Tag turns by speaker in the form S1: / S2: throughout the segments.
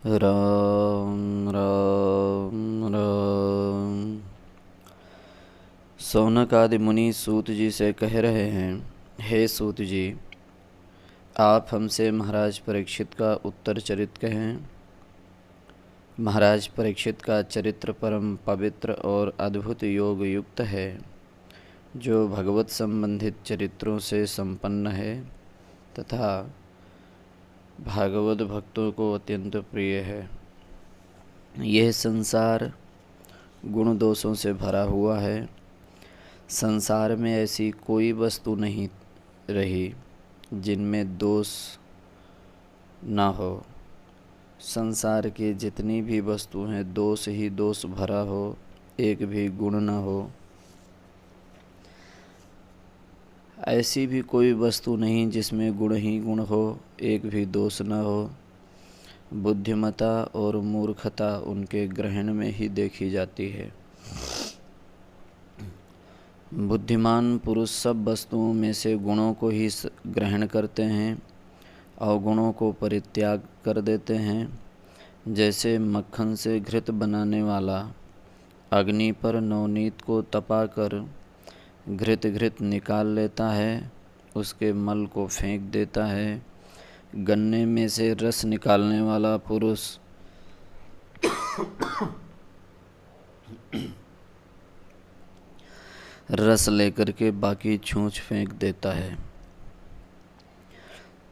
S1: राम राम राम। सौनक आदि मुनि सूत जी से कह रहे हैं, हे सूत जी, आप हमसे महाराज परीक्षित का उत्तर चरित कहें। महाराज परीक्षित का चरित्र परम पवित्र और अद्भुत योग युक्त है, जो भगवत संबंधित चरित्रों से संपन्न है तथा भागवत भक्तों को अत्यंत प्रिय है। यह संसार गुण दोषों से भरा हुआ है। संसार में ऐसी कोई वस्तु नहीं रही जिनमें दोष ना हो। संसार की जितनी भी वस्तु हैं दोष ही दोष भरा हो, एक भी गुण ना हो। ऐसी भी कोई वस्तु नहीं जिसमें गुण ही गुण हो, एक भी दोष न हो। बुद्धिमता और मूर्खता उनके ग्रहण में ही देखी जाती है। बुद्धिमान पुरुष सब वस्तुओं में से गुणों को ही ग्रहण करते हैं, अवगुणों को परित्याग कर देते हैं। जैसे मक्खन से घृत बनाने वाला अग्नि पर नवनीत को तपा कर घृत निकाल लेता है, उसके मल को फेंक देता है। गन्ने में से रस निकालने वाला पुरुष रस लेकर के बाकी छूछ फेंक देता है।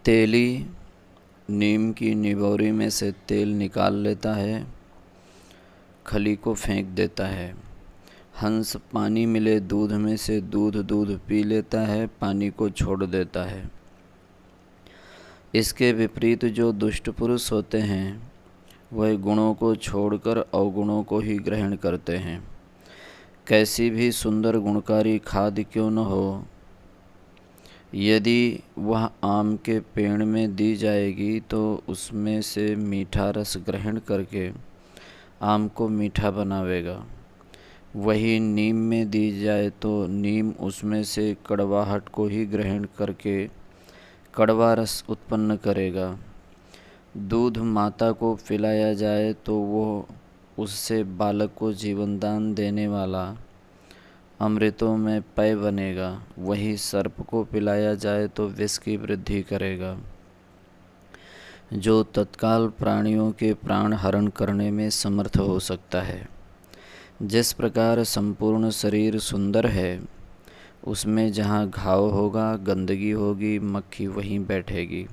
S1: तेली नीम की निबोरी में से तेल निकाल लेता है, खली को फेंक देता है। हंस पानी मिले दूध में से दूध पी लेता है, पानी को छोड़ देता है। इसके विपरीत जो दुष्ट पुरुष होते हैं वह गुणों को छोड़कर अवगुणों को ही ग्रहण करते हैं। कैसी भी सुंदर गुणकारी खाद क्यों न हो, यदि वह आम के पेड़ में दी जाएगी तो उसमें से मीठा रस ग्रहण करके आम को मीठा बनावेगा। वही नीम में दी जाए तो नीम उसमें से कड़वाहट को ही ग्रहण करके कड़वा रस उत्पन्न करेगा। दूध माता को पिलाया जाए तो वो उससे बालक को जीवनदान देने वाला अमृतों में पेय बनेगा। वही सर्प को पिलाया जाए तो विष की वृद्धि करेगा, जो तत्काल प्राणियों के प्राण हरण करने में समर्थ हो सकता है। जिस प्रकार संपूर्ण शरीर सुंदर है, उसमें जहाँ घाव होगा, गंदगी होगी, मक्खी वहीं बैठेगी।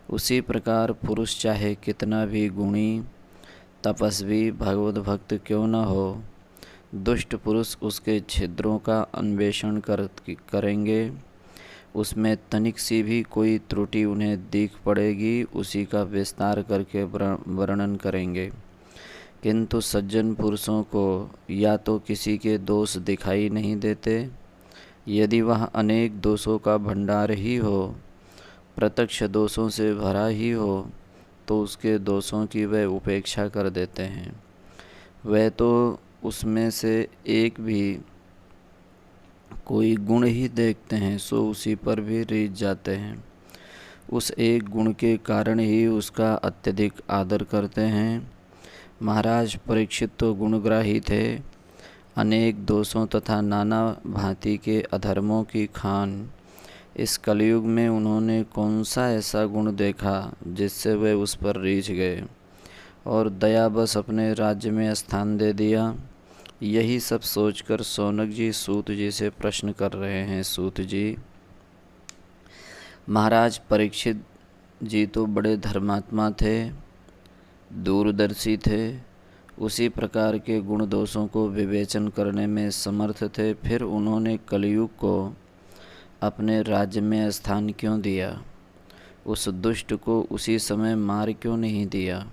S1: उसी प्रकार पुरुष चाहे कितना भी गुणी, तपस्वी, भगवत भक्त क्यों न हो, दुष्ट पुरुष उसके छिद्रों का अन्वेषण करेंगे। उसमें तनिक सी भी कोई त्रुटि उन्हें दिख पड़ेगी, उसी का विस्तार करके वर्णन करेंगे। किंतु सज्जन पुरुषों को या तो किसी के दोष दिखाई नहीं देते, यदि वह अनेक दोषों का भंडार ही हो, प्रत्यक्ष दोषों से भरा ही हो, तो उसके दोषों की वे उपेक्षा कर देते हैं। वे तो उसमें से एक भी कोई गुण ही देखते हैं सो उसी पर भी रीझ जाते हैं। उस एक गुण के कारण ही उसका अत्यधिक आदर करते हैं। महाराज परीक्षित तो गुणग्राही थे। अनेक दोषों तथा नाना भांति के अधर्मों की खान इस कलयुग में उन्होंने कौन सा ऐसा गुण देखा जिससे वे उस पर रीझ गए और दया बस अपने राज्य में स्थान दे दिया। यही सब सोचकर सौनक जी सूत जी से प्रश्न कर रहे हैं। सूत जी, महाराज परीक्षित जी तो बड़े धर्मात्मा थे, दूरदर्शी थे, उसी प्रकार के गुण दोषों को विवेचन करने में समर्थ थे। फिर उन्होंने कलयुग को अपने राज्य में स्थान क्यों दिया? उस दुष्ट को उसी समय मार क्यों नहीं दिया?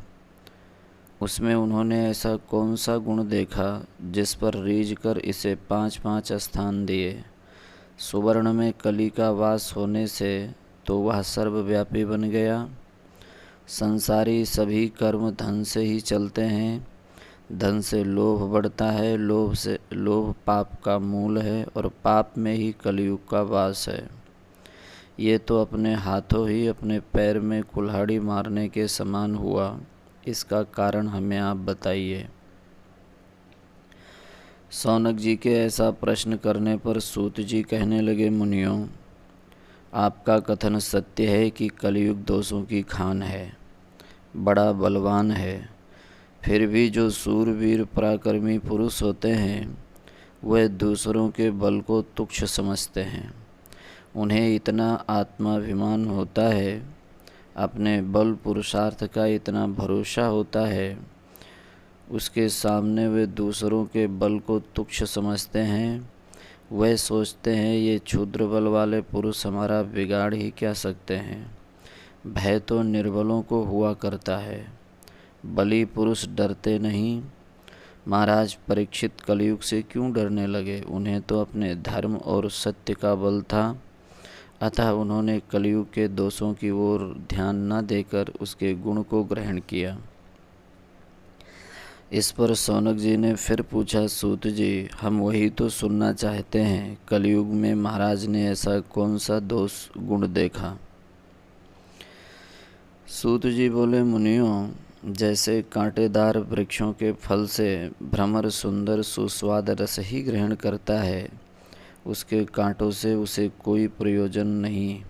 S1: उसमें उन्होंने ऐसा कौन सा गुण देखा जिस पर रीझ कर इसे 5-5 स्थान दिए? सुवर्ण में कली का वास होने से तो वह सर्वव्यापी बन गया। संसारी सभी कर्म धन से ही चलते हैं। धन से लोभ बढ़ता है, लोभ पाप का मूल है और पाप में ही कलयुग का वास है। ये तो अपने हाथों ही अपने पैर में कुल्हाड़ी मारने के समान हुआ। इसका कारण हमें आप बताइए। शौनक जी के ऐसा प्रश्न करने पर सूत जी कहने लगे, मुनियों, आपका कथन सत्य है कि कलयुग दोषों की खान है, बड़ा बलवान है। फिर भी जो सूरवीर पराक्रमी पुरुष होते हैं वह दूसरों के बल को तुच्छ समझते हैं। उन्हें इतना आत्माभिमान होता है, अपने बल पुरुषार्थ का इतना भरोसा होता है, उसके सामने वे दूसरों के बल को तुच्छ समझते हैं। वह सोचते हैं ये क्षुद्र बल वाले पुरुष हमारा बिगाड़ ही क्या सकते हैं। भय तो निर्बलों को हुआ करता है, बली पुरुष डरते नहीं। महाराज परीक्षित कलयुग से क्यों डरने लगे? उन्हें तो अपने धर्म और सत्य का बल था, अतः उन्होंने कलयुग के दोषों की ओर ध्यान न देकर उसके गुण को ग्रहण किया। इस पर शौनक जी ने फिर पूछा, सूत जी, हम वही तो सुनना चाहते हैं। कलयुग में महाराज ने ऐसा कौन सा दोष गुण देखा? सूत जी बोले, मुनियों, जैसे कांटेदार वृक्षों के फल से भ्रमर सुंदर सुस्वाद रस ही ग्रहण करता है, उसके कांटों से उसे कोई प्रयोजन नहीं,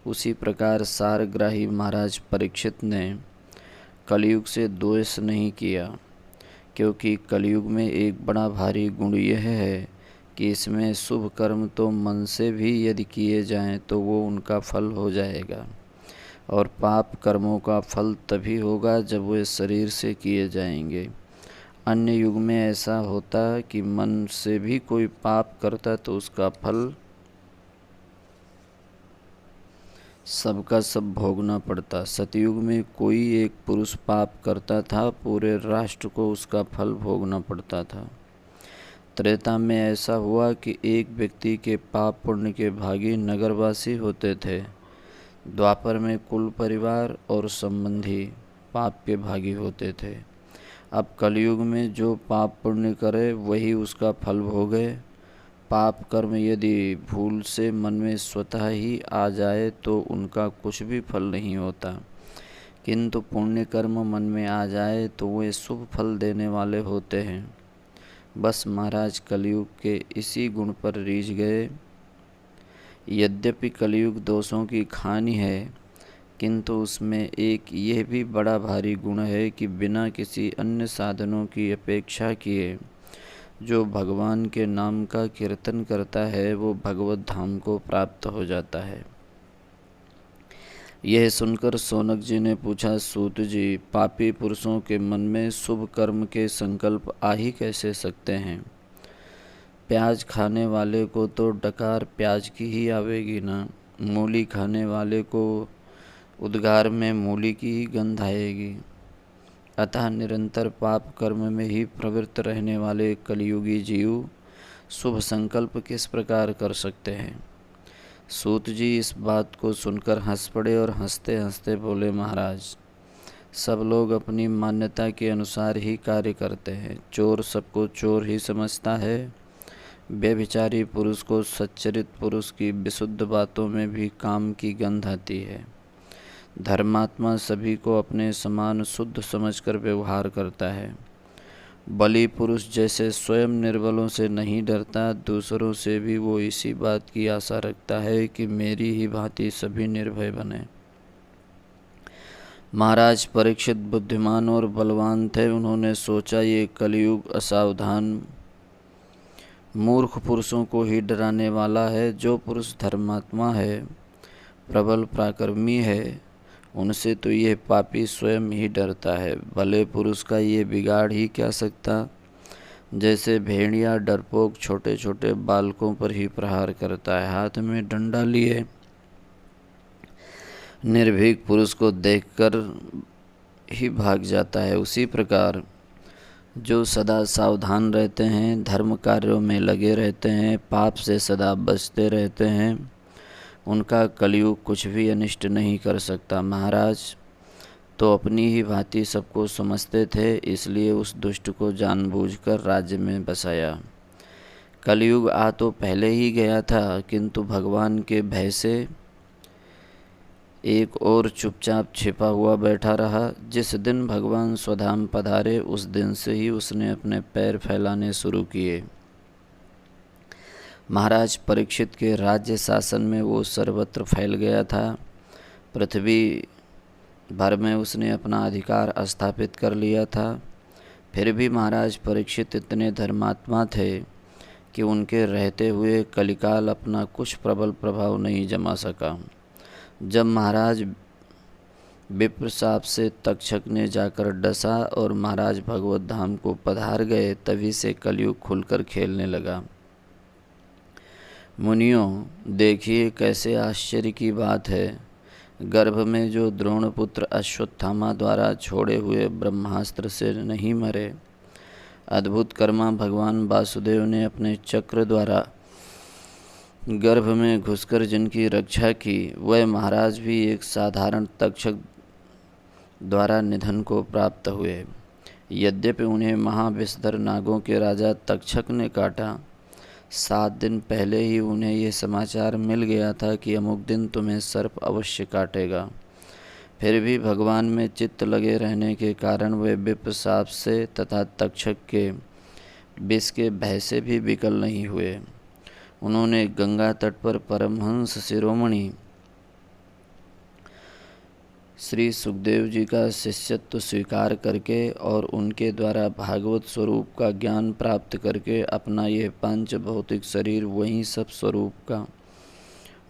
S1: उसी प्रकार सारग्राही महाराज परीक्षित ने कलयुग से द्वेष नहीं किया, क्योंकि कलयुग में एक बड़ा भारी गुण यह है कि इसमें शुभ कर्म तो मन से भी यदि किए जाएं तो वो उनका फल हो जाएगा, और पाप कर्मों का फल तभी होगा जब वे शरीर से किए जाएंगे। अन्य युग में ऐसा होता कि मन से भी कोई पाप करता तो उसका फल सबका सब भोगना पड़ता। सतयुग में कोई एक पुरुष पाप करता था, पूरे राष्ट्र को उसका फल भोगना पड़ता था। त्रेता में ऐसा हुआ कि एक व्यक्ति के पाप पुण्य के भागी नगरवासी होते थे। द्वापर में कुल परिवार और संबंधी पाप के भागी होते थे। अब कलयुग में जो पाप पुण्य करे वही उसका फल भोगे। पाप कर्म यदि भूल से मन में स्वतः ही आ जाए तो उनका कुछ भी फल नहीं होता, किंतु पुण्य कर्म मन में आ जाए तो वे शुभ फल देने वाले होते हैं। बस महाराज कलयुग के इसी गुण पर रीझ गए। यद्यपि कलयुग दोषों की खानी है, किंतु उसमें एक यह भी बड़ा भारी गुण है कि बिना किसी अन्य साधनों की अपेक्षा किए जो भगवान के नाम का कीर्तन करता है वो भगवत धाम को प्राप्त हो जाता है। यह सुनकर शौनक जी ने पूछा, सूत जी, पापी पुरुषों के मन में शुभ कर्म के संकल्प आ ही कैसे सकते हैं? प्याज खाने वाले को तो डकार प्याज की ही आवेगी ना, मूली खाने वाले को उद्गार में मूली की ही गंध आएगी। अतः निरंतर पाप कर्म में ही प्रवृत्त रहने वाले कलियुगी जीव शुभ संकल्प किस प्रकार कर सकते हैं? सूत जी इस बात को सुनकर हंस पड़े और हंसते हंसते बोले, महाराज, सब लोग अपनी मान्यता के अनुसार ही कार्य करते हैं। चोर सबको चोर ही समझता है। व्यभिचारी पुरुष को सच्चरित पुरुष की विशुद्ध बातों में भी काम की गंध आती है। धर्मात्मा सभी को अपने समान शुद्ध समझकर व्यवहार करता है। बली पुरुष जैसे स्वयं निर्बलों से नहीं डरता, दूसरों से भी वो इसी बात की आशा रखता है कि मेरी ही भांति सभी निर्भय बने। महाराज परीक्षित बुद्धिमान और बलवान थे। उन्होंने सोचा ये कलयुग असावधान मूर्ख पुरुषों को ही डराने वाला है। जो पुरुष धर्मात्मा है, प्रबल पराक्रमी है, उनसे तो यह पापी स्वयं ही डरता है। भले पुरुष का ये बिगाड़ ही क्या सकता। जैसे भेड़िया डरपोक छोटे छोटे बालकों पर ही प्रहार करता है, हाथ में डंडा लिए निर्भीक पुरुष को देखकर ही भाग जाता है, उसी प्रकार जो सदा सावधान रहते हैं, धर्म कार्यों में लगे रहते हैं, पाप से सदा बचते रहते हैं, उनका कलयुग कुछ भी अनिष्ट नहीं कर सकता। महाराज तो अपनी ही भांति सबको समझते थे, इसलिए उस दुष्ट को जानबूझकर राज्य में बसाया। कलयुग आ तो पहले ही गया था, किंतु भगवान के भय से एक और चुपचाप छिपा हुआ बैठा रहा। जिस दिन भगवान स्वधाम पधारे उस दिन से ही उसने अपने पैर फैलाने शुरू किए। महाराज परीक्षित के राज्य शासन में वो सर्वत्र फैल गया था। पृथ्वी भर में उसने अपना अधिकार स्थापित कर लिया था। फिर भी महाराज परीक्षित इतने धर्मात्मा थे कि उनके रहते हुए कलिकाल अपना कुछ प्रबल प्रभाव नहीं जमा सका। जब महाराज विप्र साप से तक्षक ने जाकर डसा और महाराज भगवत धाम को पधार गए, तभी से कलयुग खुलकर खेलने लगा। मुनियों, देखिए कैसे आश्चर्य की बात है। गर्भ में जो द्रोणपुत्र अश्वत्थामा द्वारा छोड़े हुए ब्रह्मास्त्र से नहीं मरे, अद्भुत कर्मा भगवान वासुदेव ने अपने चक्र द्वारा गर्भ में घुसकर जिनकी रक्षा की, वह महाराज भी एक साधारण तक्षक द्वारा निधन को प्राप्त हुए। यद्यपि उन्हें महाविषधर नागों के राजा तक्षक ने काटा, 7 दिन पहले ही उन्हें ये समाचार मिल गया था कि अमुक दिन तुम्हें सर्प अवश्य काटेगा। फिर भी भगवान में चित्त लगे रहने के कारण वे विप्र साप से तथा तक्षक के विष के भय से भी विकल नहीं हुए। उन्होंने गंगा तट पर परमहंस शिरोमणि श्री सुखदेव जी का शिष्यत्व स्वीकार करके और उनके द्वारा भागवत स्वरूप का ज्ञान प्राप्त करके अपना यह पंच भौतिक शरीर वहीं सब स्वरूप का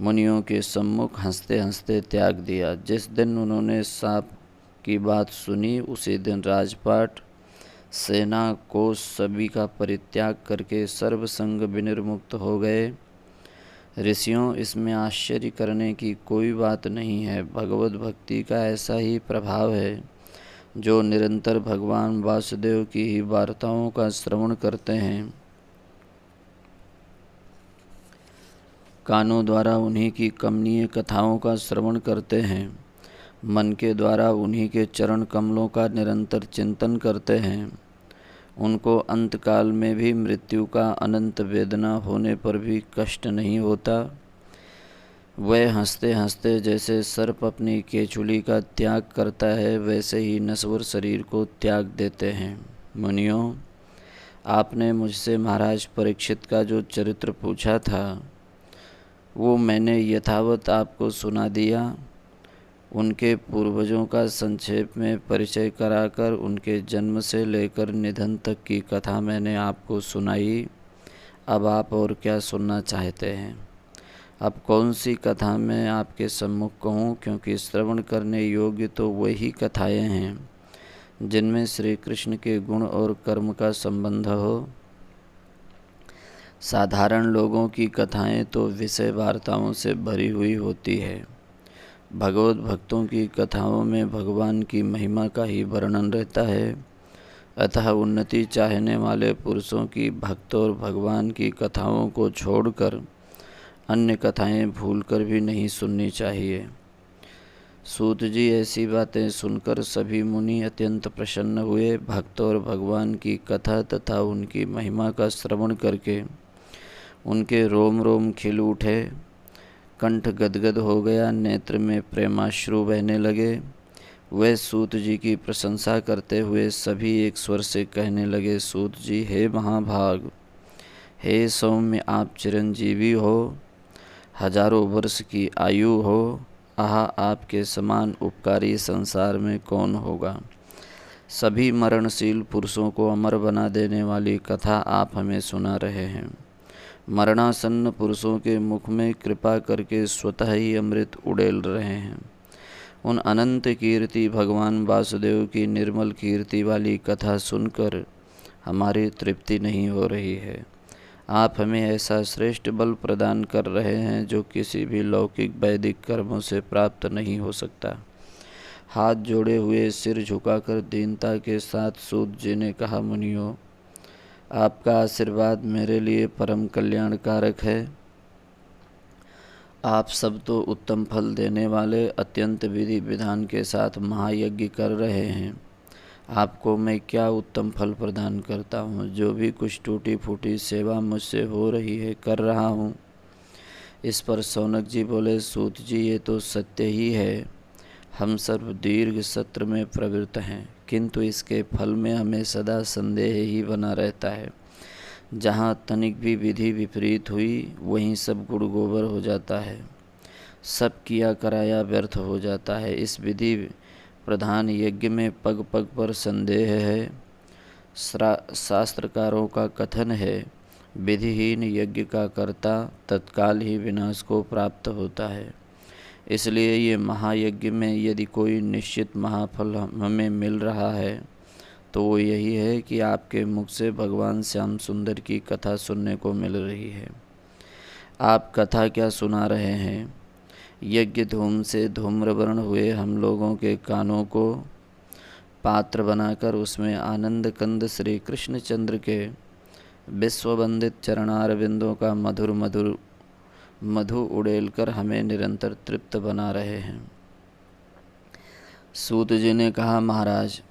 S1: मुनियों के सम्मुख हंसते हंसते त्याग दिया। जिस दिन उन्होंने सांप की बात सुनी उसी दिन राजपाट, सेना, कोष सभी का परित्याग करके सर्वसंग विनिर्मुक्त हो गए। ऋषियों, इसमें आश्चर्य करने की कोई बात नहीं है। भगवत भक्ति का ऐसा ही प्रभाव है। जो निरंतर भगवान वासुदेव की ही वार्ताओं का श्रवण करते हैं, कानों द्वारा उन्हीं की कमनीय कथाओं का श्रवण करते हैं, मन के द्वारा उन्हीं के चरण कमलों का निरंतर चिंतन करते हैं, उनको अंतकाल में भी मृत्यु का अनंत वेदना होने पर भी कष्ट नहीं होता। वह हंसते हंसते जैसे सर्प अपनी केचुली का त्याग करता है, वैसे ही नश्वर शरीर को त्याग देते हैं। मुनियों, आपने मुझसे महाराज परीक्षित का जो चरित्र पूछा था वो मैंने यथावत आपको सुना दिया। उनके पूर्वजों का संक्षेप में परिचय कराकर उनके जन्म से लेकर निधन तक की कथा मैंने आपको सुनाई। अब आप और क्या सुनना चाहते हैं? अब कौन सी कथा मैं आपके सम्मुख कहूँ, क्योंकि श्रवण करने योग्य तो वही कथाएं हैं जिनमें श्री कृष्ण के गुण और कर्म का संबंध हो। साधारण लोगों की कथाएं तो विषय वार्ताओं से भरी हुई होती है। भगवत भक्तों की कथाओं में भगवान की महिमा का ही वर्णन रहता है। अतः उन्नति चाहने वाले पुरुषों की भक्त और भगवान की कथाओं को छोड़कर अन्य कथाएं भूलकर भी नहीं सुननी चाहिए। सूत जी ऐसी बातें सुनकर सभी मुनि अत्यंत प्रसन्न हुए। भक्त और भगवान की कथा तथा उनकी महिमा का श्रवण करके उनके रोम रोम खिल उठे, कंठ गदगद हो गया, नेत्र में प्रेमाश्रु बहने लगे। वे सूत जी की प्रशंसा करते हुए सभी एक स्वर से कहने लगे, सूत जी, हे महाभाग, हे सौम्य, आप चिरंजीवी हो, हजारों वर्ष की आयु हो। आहा, आपके समान उपकारी संसार में कौन होगा। सभी मरणशील पुरुषों को अमर बना देने वाली कथा आप हमें सुना रहे हैं। मरणासन्न पुरुषों के मुख में कृपा करके स्वतः ही अमृत उड़ेल रहे हैं। उन अनंत कीर्ति भगवान वासुदेव की निर्मल कीर्ति वाली कथा सुनकर हमारी तृप्ति नहीं हो रही है। आप हमें ऐसा श्रेष्ठ बल प्रदान कर रहे हैं जो किसी भी लौकिक वैदिक कर्मों से प्राप्त नहीं हो सकता। हाथ जोड़े हुए सिर झुकाकर दीनता के साथ सूत जी ने कहा, मुनियों, आपका आशीर्वाद मेरे लिए परम कल्याणकारक है। आप सब तो उत्तम फल देने वाले अत्यंत विधि विधान के साथ महायज्ञ कर रहे हैं। आपको मैं क्या उत्तम फल प्रदान करता हूँ। जो भी कुछ टूटी फूटी सेवा मुझसे हो रही है कर रहा हूँ। इस पर शौनक जी बोले, सूत जी ये तो सत्य ही है, हम सर्व दीर्घ सत्र में प्रवृत्त हैं, किंतु इसके फल में हमें सदा संदेह ही बना रहता है। जहाँ तनिक भी विधि विपरीत हुई वहीं सब गुड़ गोबर हो जाता है, सब किया कराया व्यर्थ हो जाता है। इस विधि प्रधान यज्ञ में पग पग पर संदेह है। शास्त्रकारों का कथन है, विधिहीन यज्ञ का कर्ता तत्काल ही विनाश को प्राप्त होता है। इसलिए ये महायज्ञ में यदि कोई निश्चित महाफल हमें मिल रहा है तो वो यही है कि आपके मुख से भगवान श्याम सुंदर की कथा सुनने को मिल रही है। आप कथा क्या सुना रहे हैं? यज्ञ धूम से धूम्रवर्ण हुए हम लोगों के कानों को पात्र बनाकर उसमें आनंद कंद श्री कृष्णचंद्र के विश्ववंदित चरणारविंदों का मधुर मधुर मधु उड़ेलकर हमें निरंतर तृप्त बना रहे हैं। सूत जी ने कहा, महाराज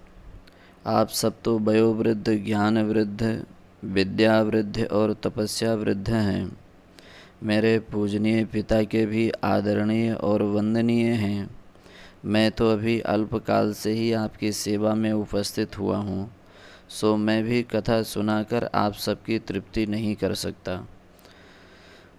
S1: आप सब तो वयोवृद्ध, ज्ञान वृद्ध, विद्या वृद्ध और तपस्या वृद्ध हैं। मेरे पूजनीय पिता के भी आदरणीय और वंदनीय हैं। मैं तो अभी अल्पकाल से ही आपकी सेवा में उपस्थित हुआ हूँ, सो मैं भी कथा सुनाकर आप सबकी तृप्ति नहीं कर सकता।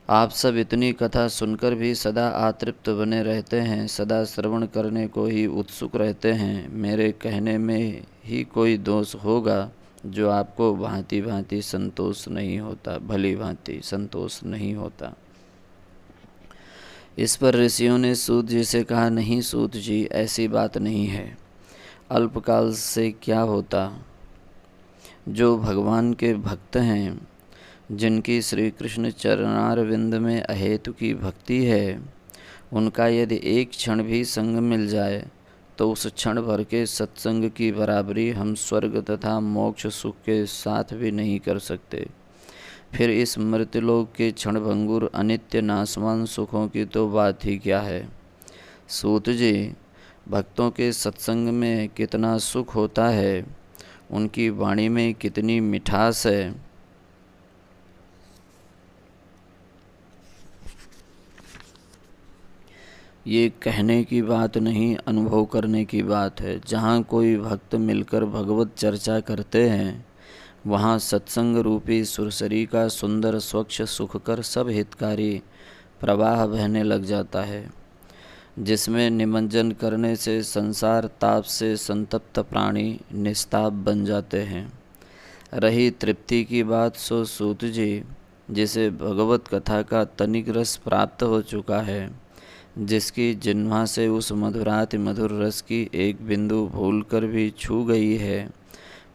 S1: आप सब इतनी कथा सुनकर भी सदा अतृप्त बने रहते हैं, सदा श्रवण करने को ही उत्सुक रहते हैं। मेरे कहने में ही कोई दोष होगा जो आपको भांति भांति संतोष नहीं होता, भली भांति संतोष नहीं होता। इस पर ऋषियों ने सूत जी से कहा, नहीं सूत जी, ऐसी बात नहीं है। अल्पकाल से क्या होता? जो भगवान के भक्त हैं, जिनकी श्री कृष्ण चरणारविंद में अहेतु की भक्ति है, उनका यदि एक क्षण भी संग मिल जाए तो उस क्षण भर के सत्संग की बराबरी हम स्वर्ग तथा मोक्ष सुख के साथ भी नहीं कर सकते। फिर इस मृत्युलोक के क्षणभंगुर अनित्य नाशवान सुखों की तो बात ही क्या है। सूत जी, भक्तों के सत्संग में कितना सुख होता है, उनकी वाणी में कितनी मिठास है, ये कहने की बात नहीं, अनुभव करने की बात है। जहाँ कोई भक्त मिलकर भगवत चर्चा करते हैं, वहाँ सत्संग रूपी सुरसरी का सुंदर स्वच्छ सुखकर सब हितकारी प्रवाह बहने लग जाता है, जिसमें निमज्जन करने से संसार ताप से संतप्त प्राणी निस्ताप बन जाते हैं। रही तृप्ति की बात, सो सूत जी, जिसे भगवत कथा का तनिक रस प्राप्त हो चुका है, जिसकी जिह्वा से उस मधुराति मधुर रस की एक बिंदु भूलकर भी छू गई है,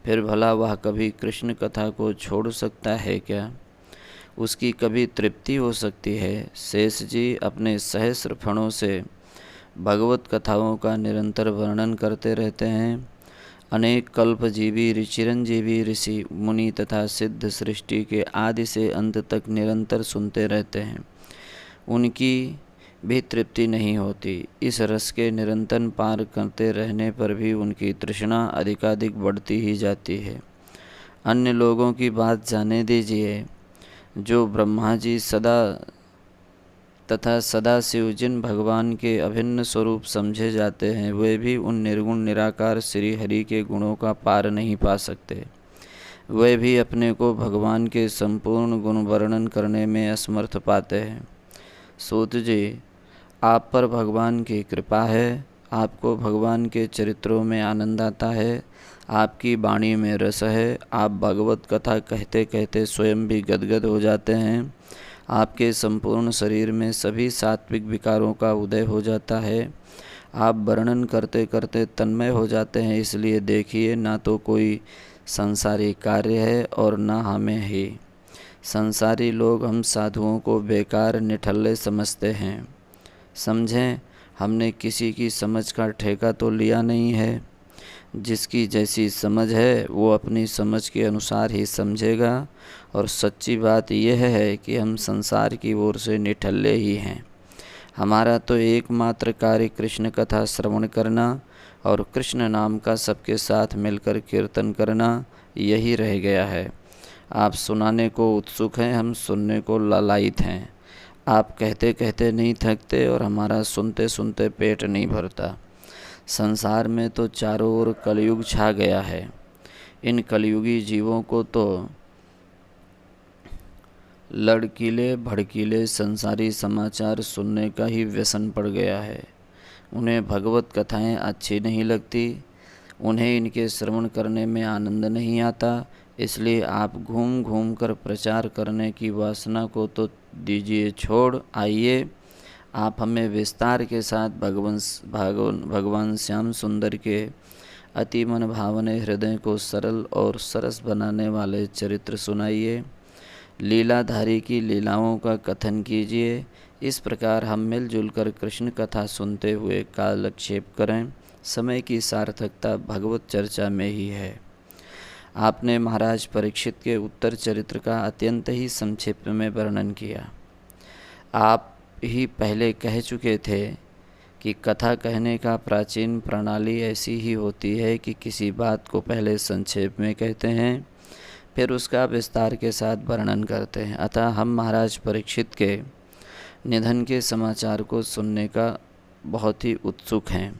S1: फिर भला वह कभी कृष्ण कथा को छोड़ सकता है क्या? उसकी कभी तृप्ति हो सकती है? शेष जी अपने सहस्र फणों से भगवत कथाओं का निरंतर वर्णन करते रहते हैं। अनेक कल्पजीवी चिरंजीवी ऋषि मुनि तथा सिद्ध सृष्टि के आदि से अंत तक निरंतर सुनते रहते हैं, उनकी भी तृप्ति नहीं होती। इस रस के निरंतर पार करते रहने पर भी उनकी तृष्णा अधिकाधिक बढ़ती ही जाती है। अन्य लोगों की बात जाने दीजिए। जो ब्रह्मा जी सदा तथा सदाशिव जिन भगवान के अभिन्न स्वरूप समझे जाते हैं, वे भी उन निर्गुण निराकार श्री हरि के गुणों का पार नहीं पा सकते। वे भी अपने को भगवान के संपूर्ण गुण वर्णन करने में असमर्थ पाते हैं। सूत जी, आप पर भगवान की कृपा है, आपको भगवान के चरित्रों में आनंद आता है, आपकी वाणी में रस है, आप भगवत कथा कहते कहते स्वयं भी गदगद हो जाते हैं, आपके संपूर्ण शरीर में सभी सात्विक विकारों का उदय हो जाता है, आप वर्णन करते करते तन्मय हो जाते हैं। इसलिए देखिए, ना तो कोई संसारी कार्य है और ना हमें ही। संसारी लोग हम साधुओं को बेकार निठल्ले समझते हैं। समझें, हमने किसी की समझ का ठेका तो लिया नहीं है। जिसकी जैसी समझ है वो अपनी समझ के अनुसार ही समझेगा, और सच्ची बात यह है कि हम संसार की ओर से निठल्ले ही हैं। हमारा तो एकमात्र कार्य कृष्ण कथा श्रवण करना और कृष्ण नाम का सबके साथ मिलकर कीर्तन करना यही रह गया है। आप सुनाने को उत्सुक हैं, हम सुनने को लालायित हैं। आप कहते कहते नहीं थकते और हमारा सुनते सुनते पेट नहीं भरता। संसार में तो चारों ओर कलयुग छा गया है। इन कलयुगी जीवों को तो लड़कीले भड़कीले संसारी समाचार सुनने का ही व्यसन पड़ गया है। उन्हें भगवत कथाएं अच्छी नहीं लगती, उन्हें इनके श्रवण करने में आनंद नहीं आता। इसलिए आप घूम घूम कर प्रचार करने की वासना को तो दीजिए छोड़, आइए आप हमें विस्तार के साथ भगवान श्याम सुंदर के अति मन भावने हृदय को सरल और सरस बनाने वाले चरित्र सुनाइए। लीलाधारी की लीलाओं का कथन कीजिए। इस प्रकार हम मिलजुल कर कृष्ण कथा सुनते हुए कालक्षेप करें। समय की सार्थकता भगवत चर्चा में ही है। आपने महाराज परीक्षित के उत्तर चरित्र का अत्यंत ही संक्षिप्त में वर्णन किया। आप ही पहले कह चुके थे कि कथा कहने का प्राचीन प्रणाली ऐसी ही होती है कि किसी बात को पहले संक्षेप में कहते हैं, फिर उसका विस्तार के साथ वर्णन करते हैं। अतः हम महाराज परीक्षित के निधन के समाचार को सुनने का बहुत ही उत्सुक हैं।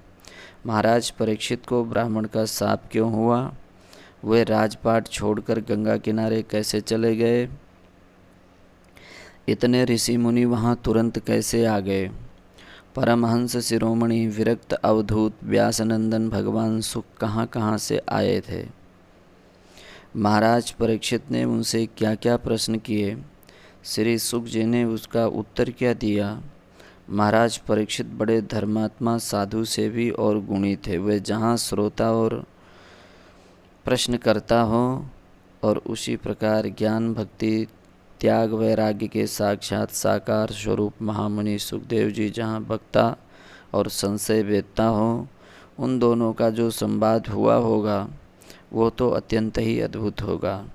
S1: महाराज परीक्षित को ब्राह्मण का शाप क्यों हुआ? वे राजपाट छोड़कर गंगा किनारे कैसे चले गए? इतने ऋषि मुनि वहाँ तुरंत कैसे आ गए? परमहंस शिरोमणि विरक्त अवधूत व्यासनंदन भगवान सुख कहाँ कहाँ से आए थे? महाराज परीक्षित ने उनसे क्या क्या प्रश्न किए? श्री सुख जी ने उसका उत्तर क्या दिया? महाराज परीक्षित बड़े धर्मात्मा साधु से भी और गुणी थे। वे जहाँ श्रोता और प्रश्नकर्ता हो और उसी प्रकार ज्ञान भक्ति त्याग वैराग्य के साक्षात साकार स्वरूप महामुनि सुखदेव जी जहाँ वक्ता और संशय वेदता हो, उन दोनों का जो संवाद हुआ होगा वो तो अत्यंत ही अद्भुत होगा।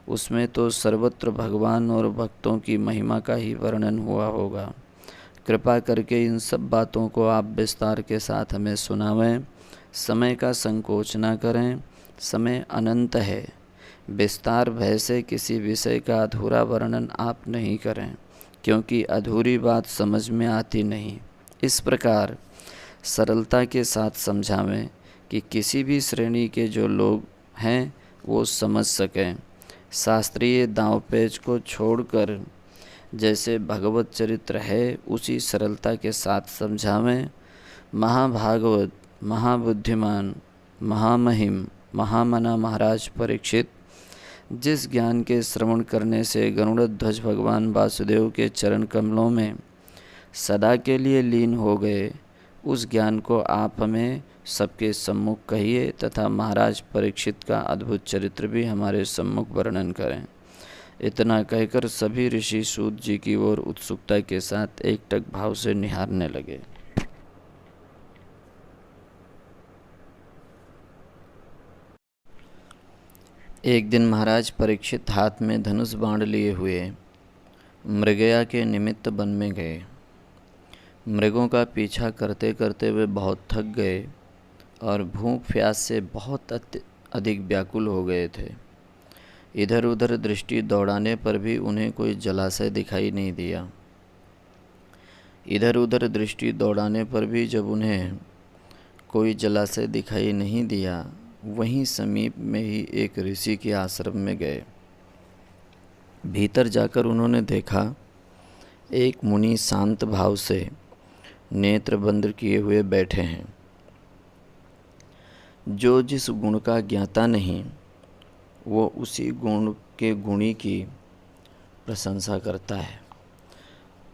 S1: उसमें तो सर्वत्र भगवान और भक्तों की महिमा का ही वर्णन हुआ होगा। कृपा करके इन सब बातों को आप विस्तार के साथ हमें सुनावें। समय का संकोच न करें, समय अनंत है। विस्तार भय से किसी विषय का अधूरा वर्णन आप नहीं करें, क्योंकि अधूरी बात समझ में आती नहीं। इस प्रकार सरलता के साथ समझावें कि किसी भी श्रेणी के जो लोग हैं वो समझ सकें। शास्त्रीय दांवपेच को छोड़कर जैसे भगवत चरित्र है उसी सरलता के साथ समझावें। महाभागवत, महाबुद्धिमान, महामहिम, महामना महाराज परीक्षित जिस ज्ञान के श्रवण करने से गरुड़ध्वज भगवान वासुदेव के चरण कमलों में सदा के लिए लीन हो गए, उस ज्ञान को आप हमें सबके सम्मुख कहिए तथा महाराज परीक्षित का अद्भुत चरित्र भी हमारे सम्मुख वर्णन करें। इतना कहकर सभी ऋषि सूत जी की ओर उत्सुकता के साथ एकटक भाव से निहारने लगे। एक दिन महाराज परीक्षित हाथ में धनुष बाण लिए हुए मृगया के निमित्त वन में गए। मृगों का पीछा करते करते वे बहुत थक गए और भूख प्यास से बहुत अधिक व्याकुल हो गए थे। इधर उधर दृष्टि दौड़ाने पर भी उन्हें कोई जलाशय दिखाई नहीं दिया। इधर उधर दृष्टि दौड़ाने पर भी जब उन्हें कोई जलाशय दिखाई नहीं दिया, वहीं समीप में ही एक ऋषि के आश्रम में गए। भीतर जाकर उन्होंने देखा एक मुनि शांत भाव से नेत्र बंद किए हुए बैठे हैं। जो जिस गुण का ज्ञाता नहीं, वो उसी गुण के गुणी की प्रशंसा करता है,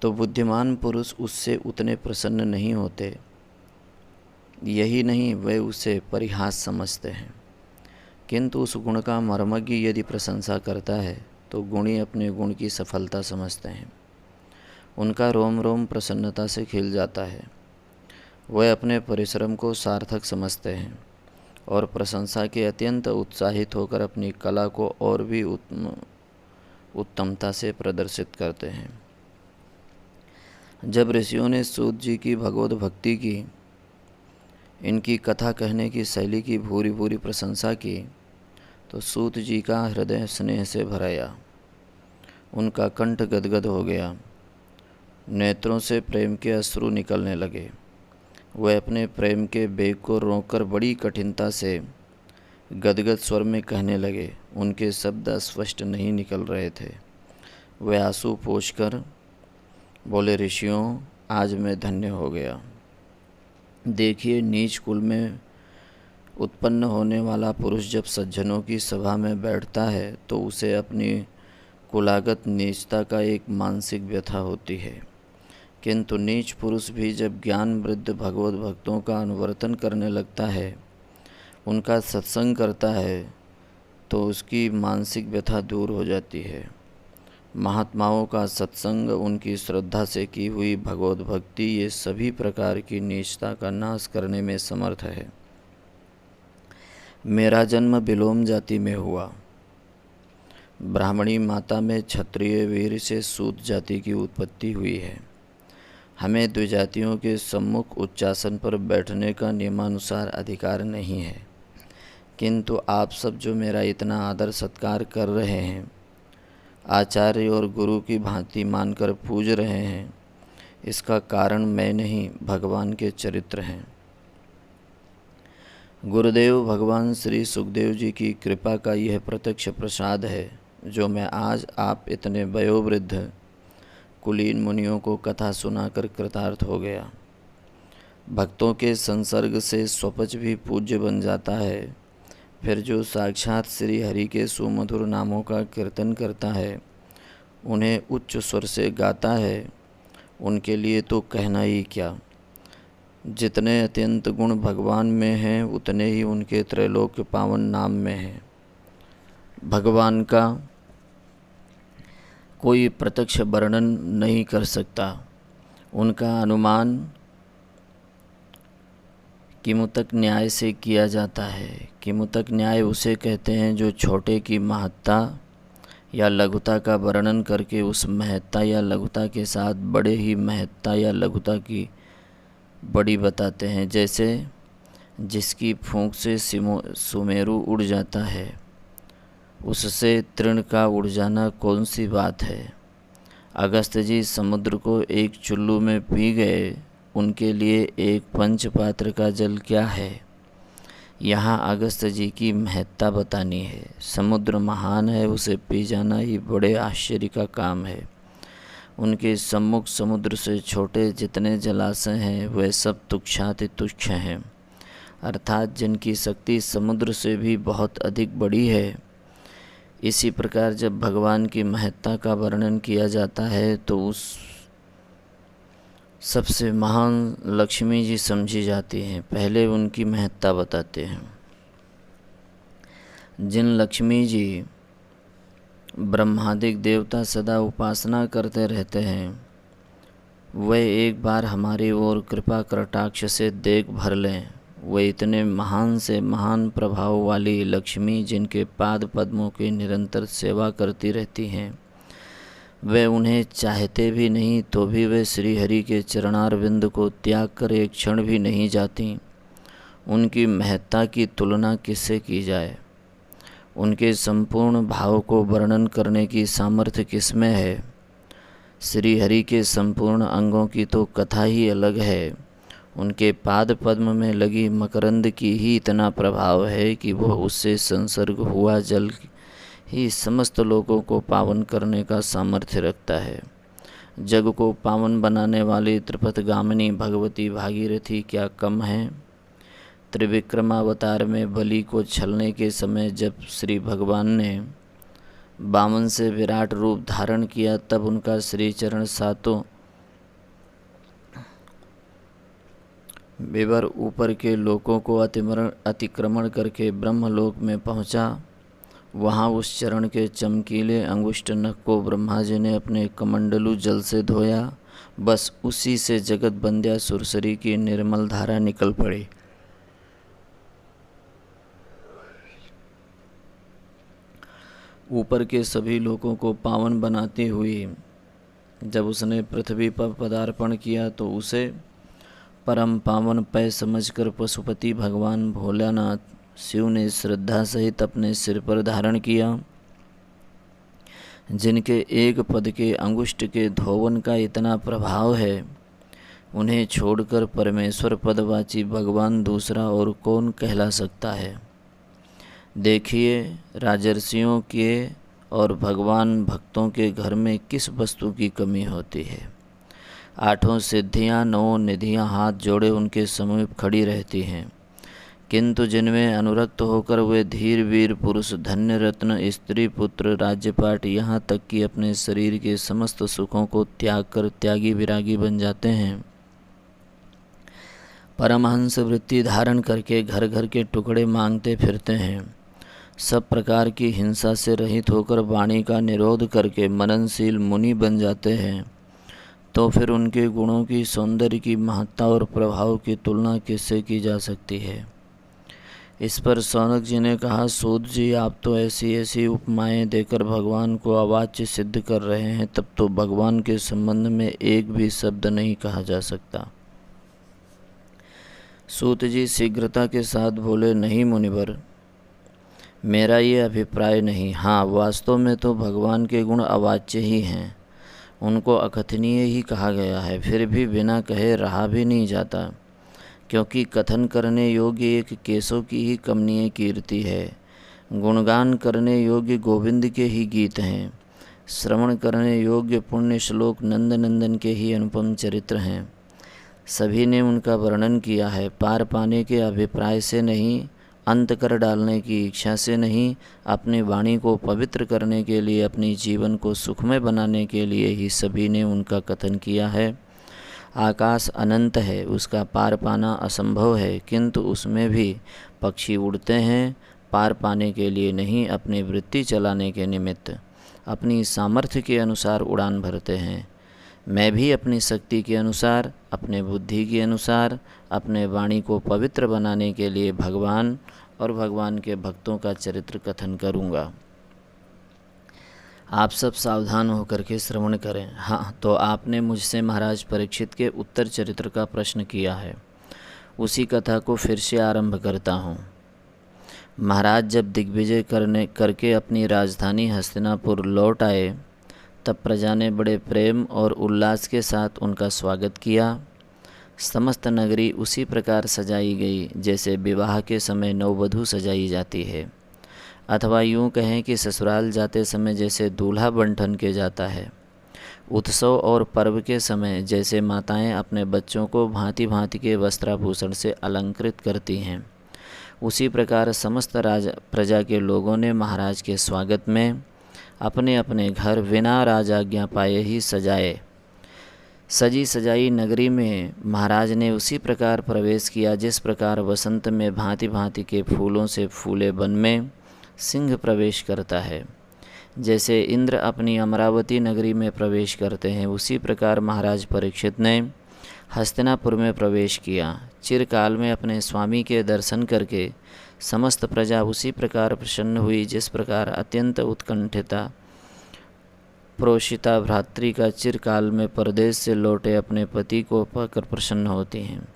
S1: तो बुद्धिमान पुरुष उससे उतने प्रसन्न नहीं होते। यही नहीं, वे उसे परिहास समझते हैं। किंतु उस गुण का मर्मज्ञ यदि प्रशंसा करता है तो गुणी अपने गुण की सफलता समझते हैं। उनका रोम रोम प्रसन्नता से खिल जाता है। वे अपने परिश्रम को सार्थक समझते हैं और प्रशंसा के अत्यंत उत्साहित होकर अपनी कला को और भी उत्तमता से प्रदर्शित करते हैं। जब ऋषियों ने सूत जी की भगवत भक्ति की, इनकी कथा कहने की शैली की भूरी भूरी प्रशंसा की, तो सूत जी का हृदय स्नेह से भराया। उनका कंठ गदगद हो गया। नेत्रों से प्रेम के अश्रु निकलने लगे। वह अपने प्रेम के बेग को रोककर बड़ी कठिनता से गदगद स्वर में कहने लगे। उनके शब्द स्पष्ट नहीं निकल रहे थे। वह आंसू पोंछकर बोले, ऋषियों, आज मैं धन्य हो गया। देखिए, नीच कुल में उत्पन्न होने वाला पुरुष जब सज्जनों की सभा में बैठता है तो उसे अपनी कुलागत नीचता का एक मानसिक व्यथा होती है, किंतु नीच पुरुष भी जब ज्ञान वृद्ध भगवत भक्तों का अनुवर्तन करने लगता है, उनका सत्संग करता है, तो उसकी मानसिक व्यथा दूर हो जाती है। महात्माओं का सत्संग, उनकी श्रद्धा से की हुई भगवत भक्ति, ये सभी प्रकार की नीचता का नाश करने में समर्थ है। मेरा जन्म बिलोम जाति में हुआ। ब्राह्मणी माता में क्षत्रिय वीर से सूत जाति की उत्पत्ति हुई है। हमें द्विजातियों के सम्मुख उच्चासन पर बैठने का नियमानुसार अधिकार नहीं है, किंतु आप सब जो मेरा इतना आदर सत्कार कर रहे हैं, आचार्य और गुरु की भांति मानकर पूज रहे हैं, इसका कारण मैं नहीं, भगवान के चरित्र हैं। गुरुदेव भगवान श्री सुखदेव जी की कृपा का यह प्रत्यक्ष प्रसाद है जो मैं आज आप इतने वयोवृद्ध कुलीन मुनियों को कथा सुनाकर कृतार्थ हो गया। भक्तों के संसर्ग से स्वपच भी पूज्य बन जाता है। फिर जो साक्षात श्री हरि के सुमधुर नामों का कीर्तन करता है, उन्हें उच्च स्वर से गाता है, उनके लिए तो कहना ही क्या। जितने अत्यंत गुण भगवान में हैं, उतने ही उनके त्रैलोक्य पावन नाम में हैं। भगवान का कोई प्रत्यक्ष वर्णन नहीं कर सकता। उनका अनुमान किमुतक न्याय से किया जाता है। किमुतक न्याय उसे कहते हैं जो छोटे की महत्ता या लघुता का वर्णन करके उस महत्ता या लघुता के साथ बड़े ही महत्ता या लघुता की बड़ी बताते हैं। जैसे जिसकी फूंक से सुमेरु उड़ जाता है, उससे तृण का उड़ जाना कौन सी बात है। अगस्त जी समुद्र को एक चुल्लू में पी गए, उनके लिए एक पंच पात्र का जल क्या है। यहाँ अगस्त जी की महत्ता बतानी है। समुद्र महान है, उसे पी जाना ही बड़े आश्चर्य का काम है। उनके सम्मुख समुद्र से छोटे जितने जलाशय हैं, वे सब तुच्छाति तुच्छ हैं, अर्थात जिनकी शक्ति समुद्र से भी बहुत अधिक बड़ी है। इसी प्रकार जब भगवान की महत्ता का वर्णन किया जाता है तो उस सबसे महान लक्ष्मी जी समझी जाती हैं। पहले उनकी महत्ता बताते हैं। जिन लक्ष्मी जी ब्रह्मादिक देवता सदा उपासना करते रहते हैं, वे एक बार हमारी ओर कृपा कटाक्ष से देख भर लें। वे इतने महान से महान प्रभाव वाली लक्ष्मी, जिनके पाद पद्मों की निरंतर सेवा करती रहती हैं, वे उन्हें चाहते भी नहीं तो भी वे श्री हरि के चरणारविंद को त्याग कर एक क्षण भी नहीं जाती। उनकी महत्ता की तुलना किससे की जाए। उनके संपूर्ण भाव को वर्णन करने की सामर्थ्य किसमें है। श्री हरि के संपूर्ण अंगों की तो कथा ही अलग है। उनके पाद पद्म में लगी मकरंद की ही इतना प्रभाव है कि वह उससे संसर्ग हुआ जल ही समस्त लोगों को पावन करने का सामर्थ्य रखता है। जग को पावन बनाने वाली त्रिपथगामिनी भगवती भागीरथी क्या कम है। त्रिविक्रमावतार में बलि को छलने के समय जब श्री भगवान ने वामन से विराट रूप धारण किया, तब उनका श्री चरण सातों विवर ऊपर के लोकों को अतिक्रमण करके ब्रह्मलोक में पहुंचा। वहाँ उस चरण के चमकीले अंगुष्ठ नख को ब्रह्मा जी ने अपने कमंडलू जल से धोया। बस उसी से जगत बंध्या सुरसरी की निर्मल धारा निकल पड़ी। ऊपर के सभी लोगों को पावन बनाती हुई जब उसने पृथ्वी पर पदार्पण किया तो उसे परम पावन पय समझकर पशुपति भगवान भोलानाथ शिव ने श्रद्धा सहित अपने सिर पर धारण किया। जिनके एक पद के अंगुष्ठ के धोवन का इतना प्रभाव है, उन्हें छोड़कर परमेश्वर पदवाची भगवान दूसरा और कौन कहला सकता है। देखिए, राजर्षियों के और भगवान भक्तों के घर में किस वस्तु की कमी होती है। 8 सिद्धियां 9 निधियां हाथ जोड़े उनके समीप खड़ी रहती हैं, किंतु जिनमें अनुरक्त होकर वे धीर वीर पुरुष, धन्य रत्न, स्त्री पुत्र, राज्यपाट, यहाँ तक कि अपने शरीर के समस्त सुखों को त्याग कर त्यागी विरागी बन जाते हैं, परमहंस वृत्ति धारण करके घर घर के टुकड़े मांगते फिरते हैं, सब प्रकार की हिंसा से रहित होकर वाणी का निरोध करके मननशील मुनि बन जाते हैं, तो फिर उनके गुणों की, सौंदर्य की, महत्ता और प्रभाव की तुलना किससे की जा सकती है। इस पर शौनक जी ने कहा, सूत जी, आप तो ऐसी ऐसी उपमाएं देकर भगवान को अवाच्य सिद्ध कर रहे हैं, तब तो भगवान के संबंध में एक भी शब्द नहीं कहा जा सकता। सूत जी शीघ्रता के साथ बोले, नहीं मुनिवर, मेरा ये अभिप्राय नहीं। हाँ, वास्तव में तो भगवान के गुण अवाच्य ही हैं, उनको अकथनीय ही कहा गया है, फिर भी बिना कहे रहा भी नहीं जाता, क्योंकि कथन करने योग्य एक केशव की ही कमनीय कीर्ति है, गुणगान करने योग्य गोविंद के ही गीत हैं, श्रवण करने योग्य पुण्य श्लोक नंद नंदन के ही अनुपम चरित्र हैं। सभी ने उनका वर्णन किया है, पार पाने के अभिप्राय से नहीं, अंत कर डालने की इच्छा से नहीं, अपनी वाणी को पवित्र करने के लिए, अपनी जीवन को सुखमय बनाने के लिए ही सभी ने उनका कथन किया है। आकाश अनंत है, उसका पार पाना असंभव है, किंतु उसमें भी पक्षी उड़ते हैं, पार पाने के लिए नहीं, अपनी वृत्ति चलाने के निमित्त अपनी सामर्थ्य के अनुसार उड़ान भरते हैं। मैं भी अपनी शक्ति के अनुसार, अपने बुद्धि के अनुसार, अपने वाणी को पवित्र बनाने के लिए भगवान और भगवान के भक्तों का चरित्र कथन करूँगा। आप सब सावधान होकर के श्रवण करें। हाँ, तो आपने मुझसे महाराज परीक्षित के उत्तर चरित्र का प्रश्न किया है, उसी कथा को फिर से आरंभ करता हूँ। महाराज जब दिग्विजय करके अपनी राजधानी हस्तिनापुर लौट आए, तब प्रजा ने बड़े प्रेम और उल्लास के साथ उनका स्वागत किया। समस्त नगरी उसी प्रकार सजाई गई जैसे विवाह के समय नववधू सजाई जाती है, अथवा यूँ कहें कि ससुराल जाते समय जैसे दूल्हा बन के जाता है। उत्सव और पर्व के समय जैसे माताएं अपने बच्चों को भांति भांति के वस्त्राभूषण से अलंकृत करती हैं, उसी प्रकार समस्त प्रजा के लोगों ने महाराज के स्वागत में अपने अपने घर बिना राजाज्ञा पाए ही सजाए। सजी सजाई नगरी में महाराज ने उसी प्रकार प्रवेश किया जिस प्रकार वसंत में भांति भांति के फूलों से फूले वन में सिंह प्रवेश करता है। जैसे इंद्र अपनी अमरावती नगरी में प्रवेश करते हैं, उसी प्रकार महाराज परीक्षित ने हस्तिनापुर में प्रवेश किया। चिरकाल में अपने स्वामी के दर्शन करके समस्त प्रजा उसी प्रकार प्रसन्न हुई जिस प्रकार अत्यंत उत्कंठिता प्रोषिता भ्रातृ का चिरकाल में परदेश से लौटे अपने पति को पाकर प्रसन्न होती हैं।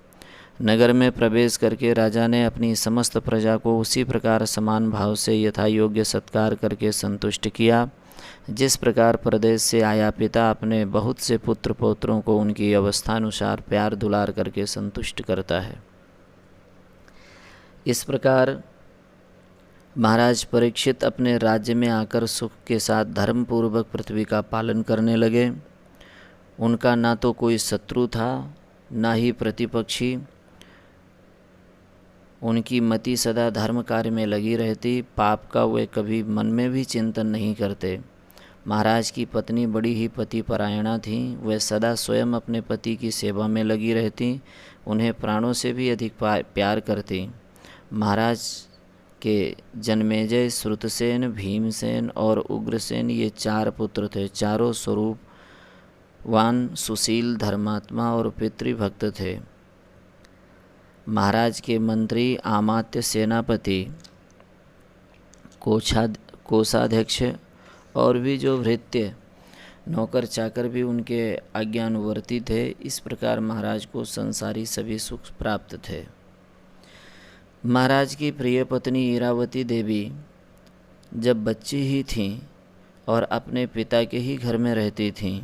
S1: नगर में प्रवेश करके राजा ने अपनी समस्त प्रजा को उसी प्रकार समान भाव से यथा योग्य सत्कार करके संतुष्ट किया जिस प्रकार प्रदेश से आया पिता अपने बहुत से पुत्र पौत्रों को उनकी अवस्थानुसार प्यार दुलार करके संतुष्ट करता है। इस प्रकार महाराज परीक्षित अपने राज्य में आकर सुख के साथ धर्मपूर्वक पृथ्वी का पालन करने लगे। उनका ना तो कोई शत्रु था ना ही प्रतिपक्षी। उनकी मति सदा धर्म कार्य में लगी रहती, पाप का वे कभी मन में भी चिंतन नहीं करते। महाराज की पत्नी बड़ी ही पतिपरायणा थी, वे सदा स्वयं अपने पति की सेवा में लगी रहती, उन्हें प्राणों से भी अधिक प्यार करती। महाराज के जन्मेजय, श्रुतसेन, भीमसेन और उग्रसेन ये 4 पुत्र थे। चारों स्वरूपवान, सुशील, धर्मात्मा और पितृभक्त थे। महाराज के मंत्री, आमात्य, सेनापति, कोषाध्यक्ष और भी जो भृत्य नौकर चाकर भी उनके आज्ञानुवर्ती थे। इस प्रकार महाराज को संसारी सभी सुख प्राप्त थे। महाराज की प्रिय पत्नी इरावती देवी जब बच्ची ही थीं, और अपने पिता के ही घर में रहती थीं।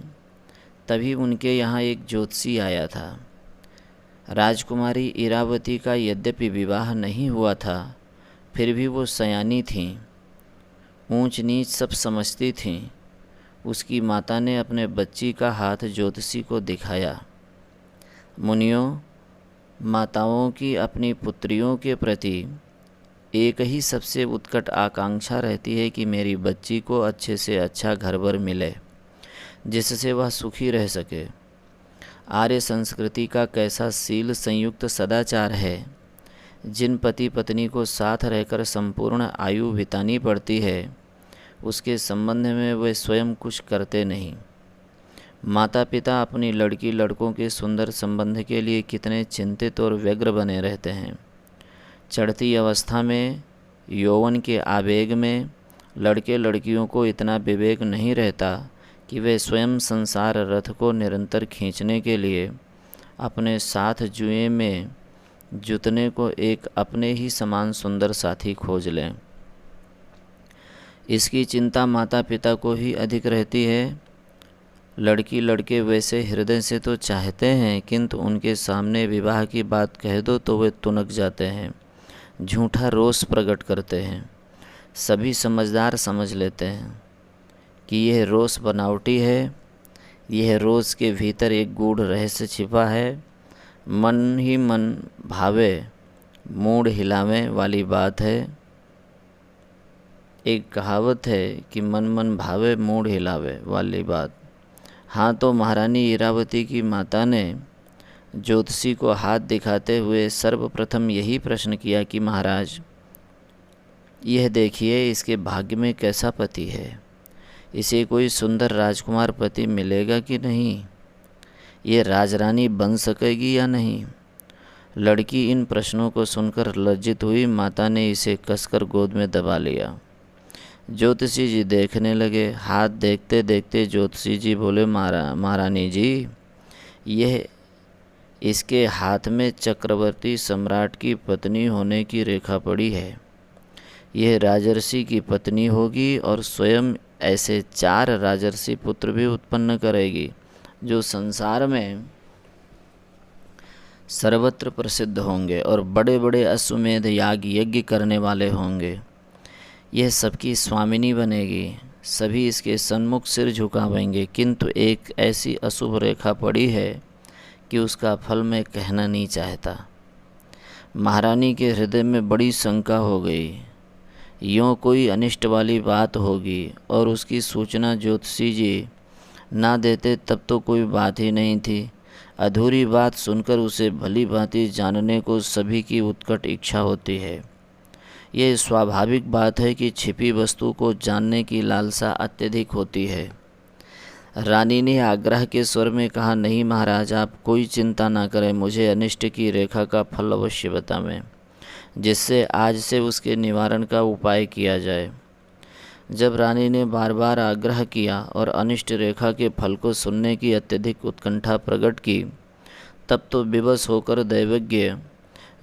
S1: तभी उनके यहाँ एक ज्योतिषी आया था। राजकुमारी इरावती का यद्यपि विवाह नहीं हुआ था, फिर भी वो सयानी थीं, ऊंच नीच सब समझती थीं। उसकी माता ने अपने बच्ची का हाथ ज्योतिषी को दिखाया। मुनियों, माताओं की अपनी पुत्रियों के प्रति एक ही सबसे उत्कट आकांक्षा रहती है कि मेरी बच्ची को अच्छे से अच्छा घर-बर मिले, जिससे वह सुखी रह सके। आर्य संस्कृति का कैसा शील संयुक्त सदाचार है। जिन पति पत्नी को साथ रहकर संपूर्ण आयु बितानी पड़ती है, उसके संबंध में वे स्वयं कुछ करते नहीं। माता पिता अपनी लड़की लड़कों के सुंदर संबंध के लिए कितने चिंतित और व्यग्र बने रहते हैं। चढ़ती अवस्था में, यौवन के आवेग में लड़के लड़कियों को इतना विवेक नहीं रहता कि वे स्वयं संसार रथ को निरंतर खींचने के लिए अपने साथ जुए में जुतने को एक अपने ही समान सुंदर साथी खोज लें। इसकी चिंता माता पिता को ही अधिक रहती है। लड़की लड़के वैसे हृदय से तो चाहते हैं, किंतु उनके सामने विवाह की बात कह दो तो वे तुनक जाते हैं, झूठा रोष प्रकट करते हैं। सभी समझदार समझ लेते हैं कि यह रोष बनावटी है, यह रोष के भीतर एक गूढ़ रहस्य छिपा है। मन ही मन भावे मूड हिलावे वाली बात है। एक कहावत है कि मन मन भावे मूड हिलावे वाली बात। हाँ, तो महारानी इरावती की माता ने ज्योतिषी को हाथ दिखाते हुए सर्वप्रथम यही प्रश्न किया कि महाराज, यह देखिए इसके भाग्य में कैसा पति है, इसे कोई सुंदर राजकुमार पति मिलेगा कि नहीं, ये राजरानी बन सकेगी या नहीं। लड़की इन प्रश्नों को सुनकर लज्जित हुई। माता ने इसे कसकर गोद में दबा लिया। ज्योतिषी जी देखने लगे। हाथ देखते देखते ज्योतिषी जी बोले, महारानी जी, यह इसके हाथ में चक्रवर्ती सम्राट की पत्नी होने की रेखा पड़ी है। यह राजर्षि की पत्नी होगी और स्वयं ऐसे 4 राजर्षि पुत्र भी उत्पन्न करेगी, जो संसार में सर्वत्र प्रसिद्ध होंगे और बड़े बड़े अश्वमेध याग यज्ञ करने वाले होंगे। यह सबकी स्वामिनी बनेगी। सभी इसके सन्मुख सिर झुकावेंगे, किंतु एक ऐसी अशुभ रेखा पड़ी है कि उसका फल मैं कहना नहीं चाहता। महारानी के हृदय में बड़ी शंका हो गई। यों कोई अनिष्ट वाली बात होगी और उसकी सूचना ज्योतिषी जी ना देते तब तो कोई बात ही नहीं थी। अधूरी बात सुनकर उसे भली भांति जानने को सभी की उत्कट इच्छा होती है। यह स्वाभाविक बात है कि छिपी वस्तु को जानने की लालसा अत्यधिक होती है। रानी ने आग्रह के स्वर में कहा, नहीं महाराज, आप कोई चिंता ना करें, मुझे अनिष्ट की रेखा का फल अवश्य बतावें, जिससे आज से उसके निवारण का उपाय किया जाए। जब रानी ने बार बार आग्रह किया और अनिष्ट रेखा के फल को सुनने की अत्यधिक उत्कंठा प्रकट की, तब तो विवश होकर दैवज्ञ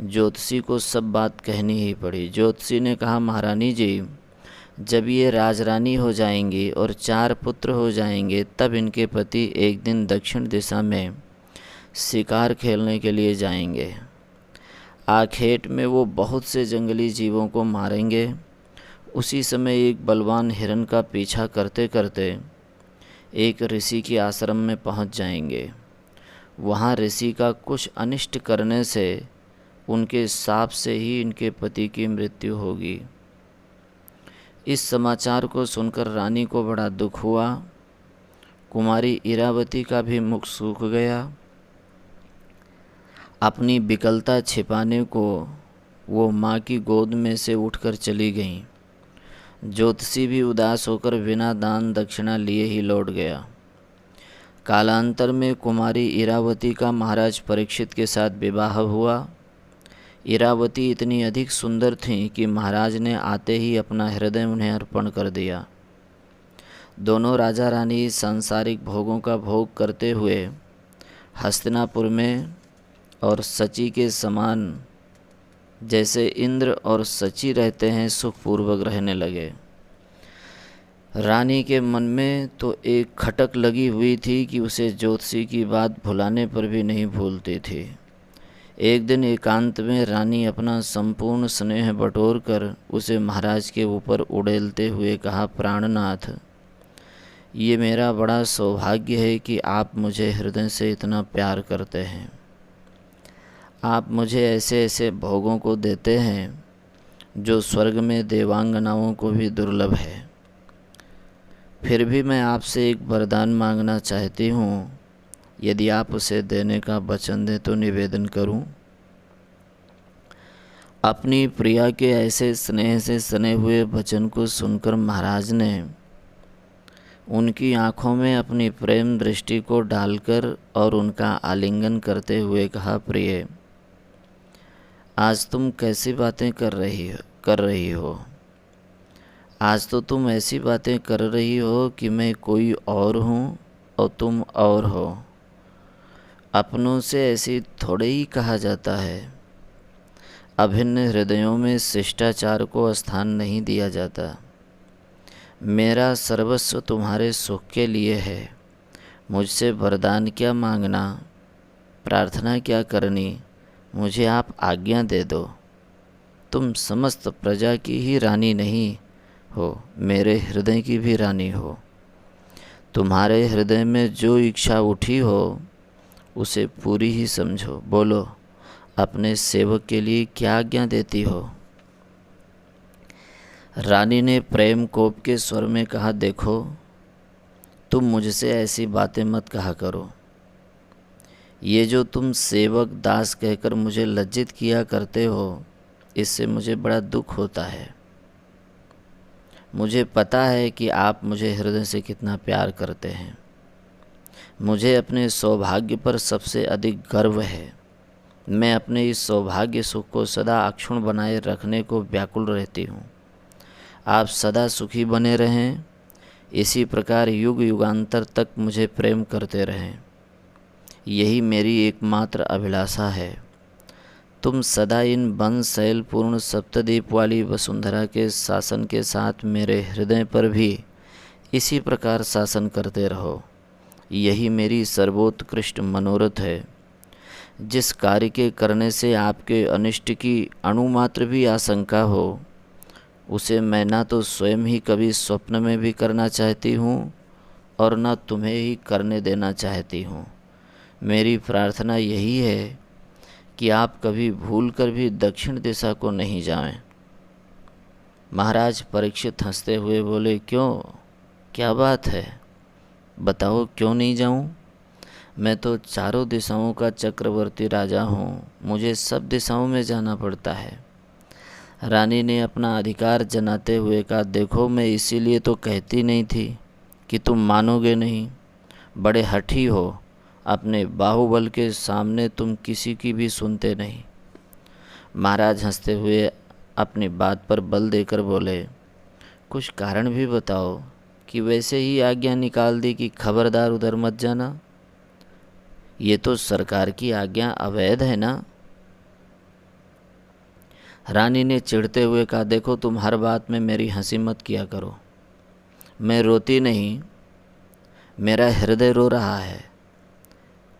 S1: ज्योतिषी को सब बात कहनी ही पड़ी। ज्योतिषी ने कहा, महारानी जी, जब ये राजरानी हो जाएंगी और 4 पुत्र हो जाएंगे, तब इनके पति एक दिन दक्षिण दिशा में शिकार खेलने के लिए जाएंगे। आखेट में वो बहुत से जंगली जीवों को मारेंगे। उसी समय एक बलवान हिरण का पीछा करते करते एक ऋषि के आश्रम में पहुंच जाएंगे। वहां ऋषि का कुछ अनिष्ट करने से उनके शाप से ही इनके पति की मृत्यु होगी। इस समाचार को सुनकर रानी को बड़ा दुख हुआ। कुमारी इरावती का भी मुख सूख गया। अपनी विकलता छिपाने को वो माँ की गोद में से उठकर चली गईं। ज्योतिषी भी उदास होकर बिना दान दक्षिणा लिए ही लौट गया। कालांतर में कुमारी इरावती का महाराज परीक्षित के साथ विवाह हुआ। इरावती इतनी अधिक सुंदर थीं कि महाराज ने आते ही अपना हृदय उन्हें अर्पण कर दिया। दोनों राजा रानी सांसारिक भोगों का भोग करते हुए हस्तिनापुर में और सची के समान, जैसे इंद्र और सची रहते हैं, सुखपूर्वक रहने लगे। रानी के मन में तो एक खटक लगी हुई थी कि उसे ज्योतिषी की बात भुलाने पर भी नहीं भूलती थी। एक दिन एकांत में रानी अपना संपूर्ण स्नेह बटोर कर उसे महाराज के ऊपर उड़ेलते हुए कहा, प्राणनाथ, ये मेरा बड़ा सौभाग्य है कि आप मुझे हृदय से इतना प्यार करते हैं। आप मुझे ऐसे ऐसे भोगों को देते हैं जो स्वर्ग में देवांगनाओं को भी दुर्लभ है। फिर भी मैं आपसे एक वरदान मांगना चाहती हूँ, यदि आप उसे देने का वचन दें तो निवेदन करूँ। अपनी प्रिया के ऐसे स्नेह से सने हुए वचन को सुनकर महाराज ने उनकी आँखों में अपनी प्रेम दृष्टि को डालकर और उनका आलिंगन करते हुए कहा, प्रिय, आज तुम कैसी बातें कर रही हो। आज तो तुम ऐसी बातें कर रही हो कि मैं कोई और हूँ और तुम और हो। अपनों से ऐसी थोड़े ही कहा जाता है। अभिन्न हृदयों में शिष्टाचार को स्थान नहीं दिया जाता। मेरा सर्वस्व तुम्हारे सुख के लिए है। मुझसे वरदान क्या मांगना, प्रार्थना क्या करनी, मुझे आप आज्ञा दे दो। तुम समस्त प्रजा की ही रानी नहीं हो, मेरे हृदय की भी रानी हो। तुम्हारे हृदय में जो इच्छा उठी हो उसे पूरी ही समझो। बोलो, अपने सेवक के लिए क्या आज्ञा देती हो। रानी ने प्रेम कोप के स्वर में कहा, देखो, तुम मुझसे ऐसी बातें मत कहा करो। ये जो तुम सेवक दास कहकर मुझे लज्जित किया करते हो, इससे मुझे बड़ा दुख होता है। मुझे पता है कि आप मुझे हृदय से कितना प्यार करते हैं। मुझे अपने सौभाग्य पर सबसे अधिक गर्व है। मैं अपने इस सौभाग्य सुख को सदा अक्षुण्ण बनाए रखने को व्याकुल रहती हूँ। आप सदा सुखी बने रहें, इसी प्रकार युग युगांतर तक मुझे प्रेम करते रहें, यही मेरी एकमात्र अभिलाषा है। तुम सदा इन वंश शैल पूर्ण सप्तद्वीप वाली वसुंधरा के शासन के साथ मेरे हृदय पर भी इसी प्रकार शासन करते रहो, यही मेरी सर्वोत्कृष्ट मनोरथ है। जिस कार्य के करने से आपके अनिष्ट की अणुमात्र भी आशंका हो, उसे मैं ना तो स्वयं ही कभी स्वप्न में भी करना चाहती हूँ और न तुम्हें ही करने देना चाहती हूँ। मेरी प्रार्थना यही है कि आप कभी भूल कर भी दक्षिण दिशा को नहीं जाएं। महाराज परीक्षित हंसते हुए बोले, क्यों, क्या बात है, बताओ क्यों नहीं जाऊं? मैं तो चारों दिशाओं का चक्रवर्ती राजा हूँ, मुझे सब दिशाओं में जाना पड़ता है। रानी ने अपना अधिकार जनाते हुए कहा, देखो, मैं इसीलिए तो कहती नहीं थी कि तुम मानोगे नहीं। बड़े हठी हो, अपने बाहुबल के सामने तुम किसी की भी सुनते नहीं। महाराज हंसते हुए अपनी बात पर बल देकर बोले, कुछ कारण भी बताओ कि वैसे ही आज्ञा निकाल दी कि खबरदार उधर मत जाना। ये तो सरकार की आज्ञा अवैध है ना। रानी ने चिढ़ते हुए कहा, देखो, तुम हर बात में मेरी हंसी मत किया करो। मैं रोती नहीं, मेरा हृदय रो रहा है,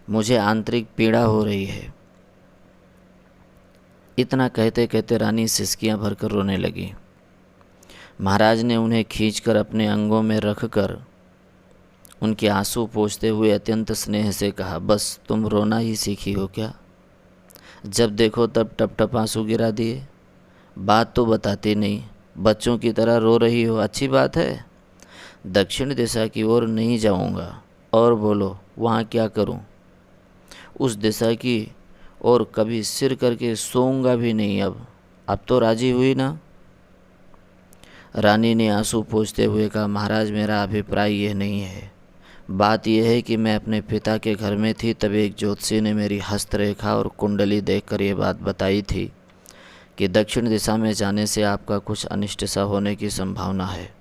S1: मुझे आंतरिक पीड़ा हो रही है। इतना कहते कहते रानी सिसकियां भरकर रोने लगी। महाराज ने उन्हें खींचकर अपने अंगों में रखकर उनके आंसू पोंछते हुए अत्यंत स्नेह से कहा, बस तुम रोना ही सीखी हो क्या? जब देखो तब टप टप आंसू गिरा दिए। बात तो बताती नहीं, बच्चों की तरह रो रही हो। अच्छी बात है, दक्षिण दिशा की ओर नहीं जाऊंगा। और बोलो, वहाँ क्या करूं? उस दिशा की ओर कभी सिर करके सोऊंगा भी नहीं। अब तो राजी हुई ना? रानी ने आंसू पोंछते हुए कहा, महाराज, मेरा अभिप्राय यह नहीं है। बात यह है कि मैं अपने पिता के घर में थी, तब एक ज्योतिषी ने मेरी हस्तरेखा और कुंडली देखकर ये बात बताई थी कि दक्षिण दिशा में जाने से आपका कुछ अनिष्ट सा होने की संभावना है।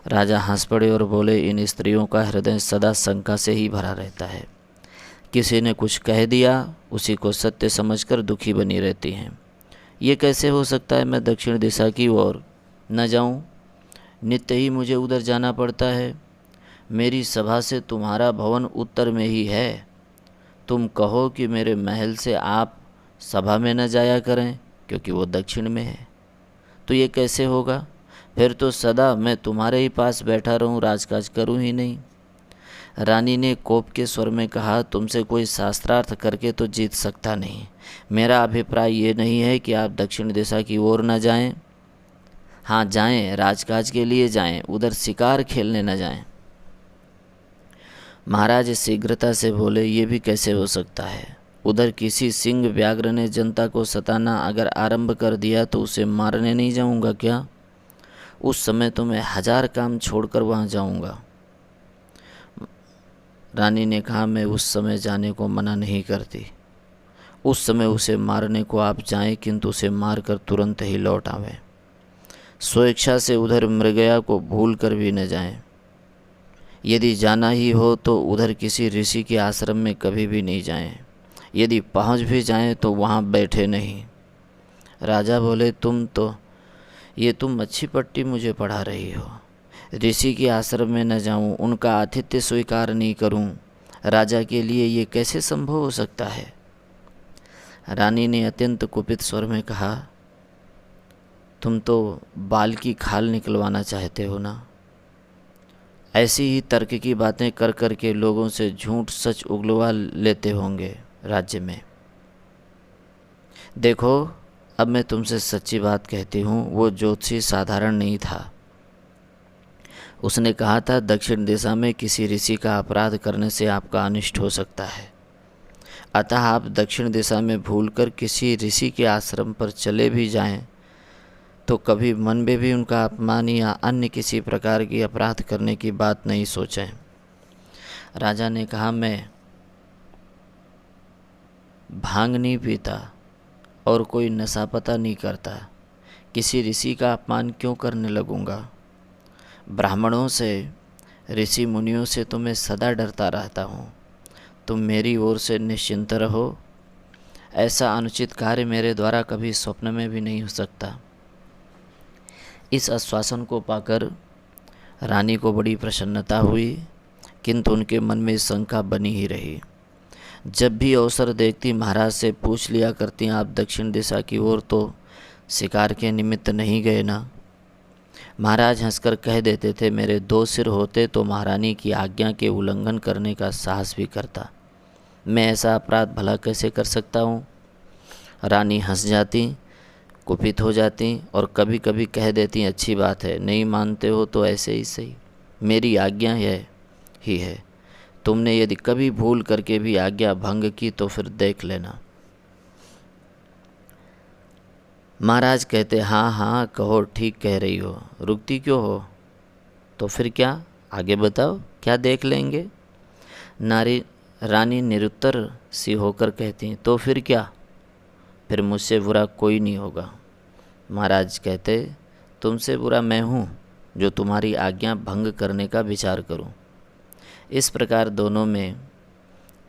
S1: राजा हंस पड़े और बोले, इन स्त्रियों का हृदय सदा शंका से ही भरा रहता है। किसी ने कुछ कह दिया, उसी को सत्य समझकर दुखी बनी रहती हैं। ये कैसे हो सकता है मैं दक्षिण दिशा की ओर न जाऊं? नित्य ही मुझे उधर जाना पड़ता है। मेरी सभा से तुम्हारा भवन उत्तर में ही है। तुम कहो कि मेरे महल से आप सभा में न जाया करें क्योंकि वो दक्षिण में है, तो ये कैसे होगा? फिर तो सदा मैं तुम्हारे ही पास बैठा रहूं, राजकाज करूं ही नहीं। रानी ने कोप के स्वर में कहा, तुमसे कोई शास्त्रार्थ करके तो जीत सकता नहीं। मेरा अभिप्राय ये नहीं है कि आप दक्षिण दिशा की ओर न जाएं। हाँ जाएं, राजकाज के लिए जाएं, उधर शिकार खेलने न जाएं। महाराज शीघ्रता से बोले, ये भी कैसे हो सकता है? उधर किसी सिंह व्याघ्र ने जनता को सताना अगर आरंभ कर दिया तो उसे मारने नहीं जाऊंगा क्या? उस समय तो मैं 1000 काम छोड़कर वहाँ जाऊंगा। रानी ने कहा, मैं उस समय जाने को मना नहीं करती। उस समय उसे मारने को आप जाएं, किंतु उसे मारकर तुरंत ही लौट आवें। स्वेच्छा से उधर मृगया को भूल कर भी न जाएं। यदि जाना ही हो तो उधर किसी ऋषि के आश्रम में कभी भी नहीं जाएं। यदि पहुंच भी जाएं तो वहां बैठे नहीं। राजा बोले, तुम अच्छी पट्टी मुझे पढ़ा रही हो। ऋषि के आश्रम में न जाऊं, उनका आतिथ्य स्वीकार नहीं करूं, राजा के लिए ये कैसे संभव हो सकता है? रानी ने अत्यंत कुपित स्वर में कहा, तुम तो बाल की खाल निकलवाना चाहते हो ना। ऐसी ही तर्क की बातें कर कर के लोगों से झूठ सच उगलवा लेते होंगे राज्य में। देखो, अब मैं तुमसे सच्ची बात कहती हूँ, वो ज्योतिषी साधारण नहीं था। उसने कहा था, दक्षिण दिशा में किसी ऋषि का अपराध करने से आपका अनिष्ट हो सकता है। अतः आप दक्षिण दिशा में भूलकर किसी ऋषि के आश्रम पर चले भी जाएं तो कभी मन में भी उनका अपमान या अन्य किसी प्रकार की अपराध करने की बात नहीं सोचें। राजा ने कहा, मैं भांग नहीं पीता और कोई नशा पता नहीं करता, किसी ऋषि का अपमान क्यों करने लगूंगा? ब्राह्मणों से, ऋषि मुनियों से तो मैं सदा डरता रहता हूँ। तुम मेरी ओर से निश्चिंत रहो, ऐसा अनुचित कार्य मेरे द्वारा कभी स्वप्न में भी नहीं हो सकता। इस आश्वासन को पाकर रानी को बड़ी प्रसन्नता हुई, किंतु उनके मन में शंका बनी ही रही। जब भी अवसर देखती महाराज से पूछ लिया करती, आप दक्षिण दिशा की ओर तो शिकार के निमित्त नहीं गए ना? महाराज हंसकर कह देते थे, मेरे 2 सिर होते तो महारानी की आज्ञा के उल्लंघन करने का साहस भी करता। मैं ऐसा अपराध भला कैसे कर सकता हूँ? रानी हंस जाती, कुपित हो जाती और कभी कभी कह देती, अच्छी बात है, नहीं मानते हो तो ऐसे ही सही, मेरी आज्ञा ही है। तुमने यदि कभी भूल करके भी आज्ञा भंग की तो फिर देख लेना। महाराज कहते, हाँ हाँ कहो, ठीक कह रही हो, रुकती क्यों हो? तो फिर क्या, आगे बताओ, क्या देख लेंगे? रानी निरुत्तर सी होकर कहती, तो फिर क्या? फिर मुझसे बुरा कोई नहीं होगा। महाराज कहते, तुमसे बुरा मैं हूँ जो तुम्हारी आज्ञा भंग करने का विचार करूँ। इस प्रकार दोनों में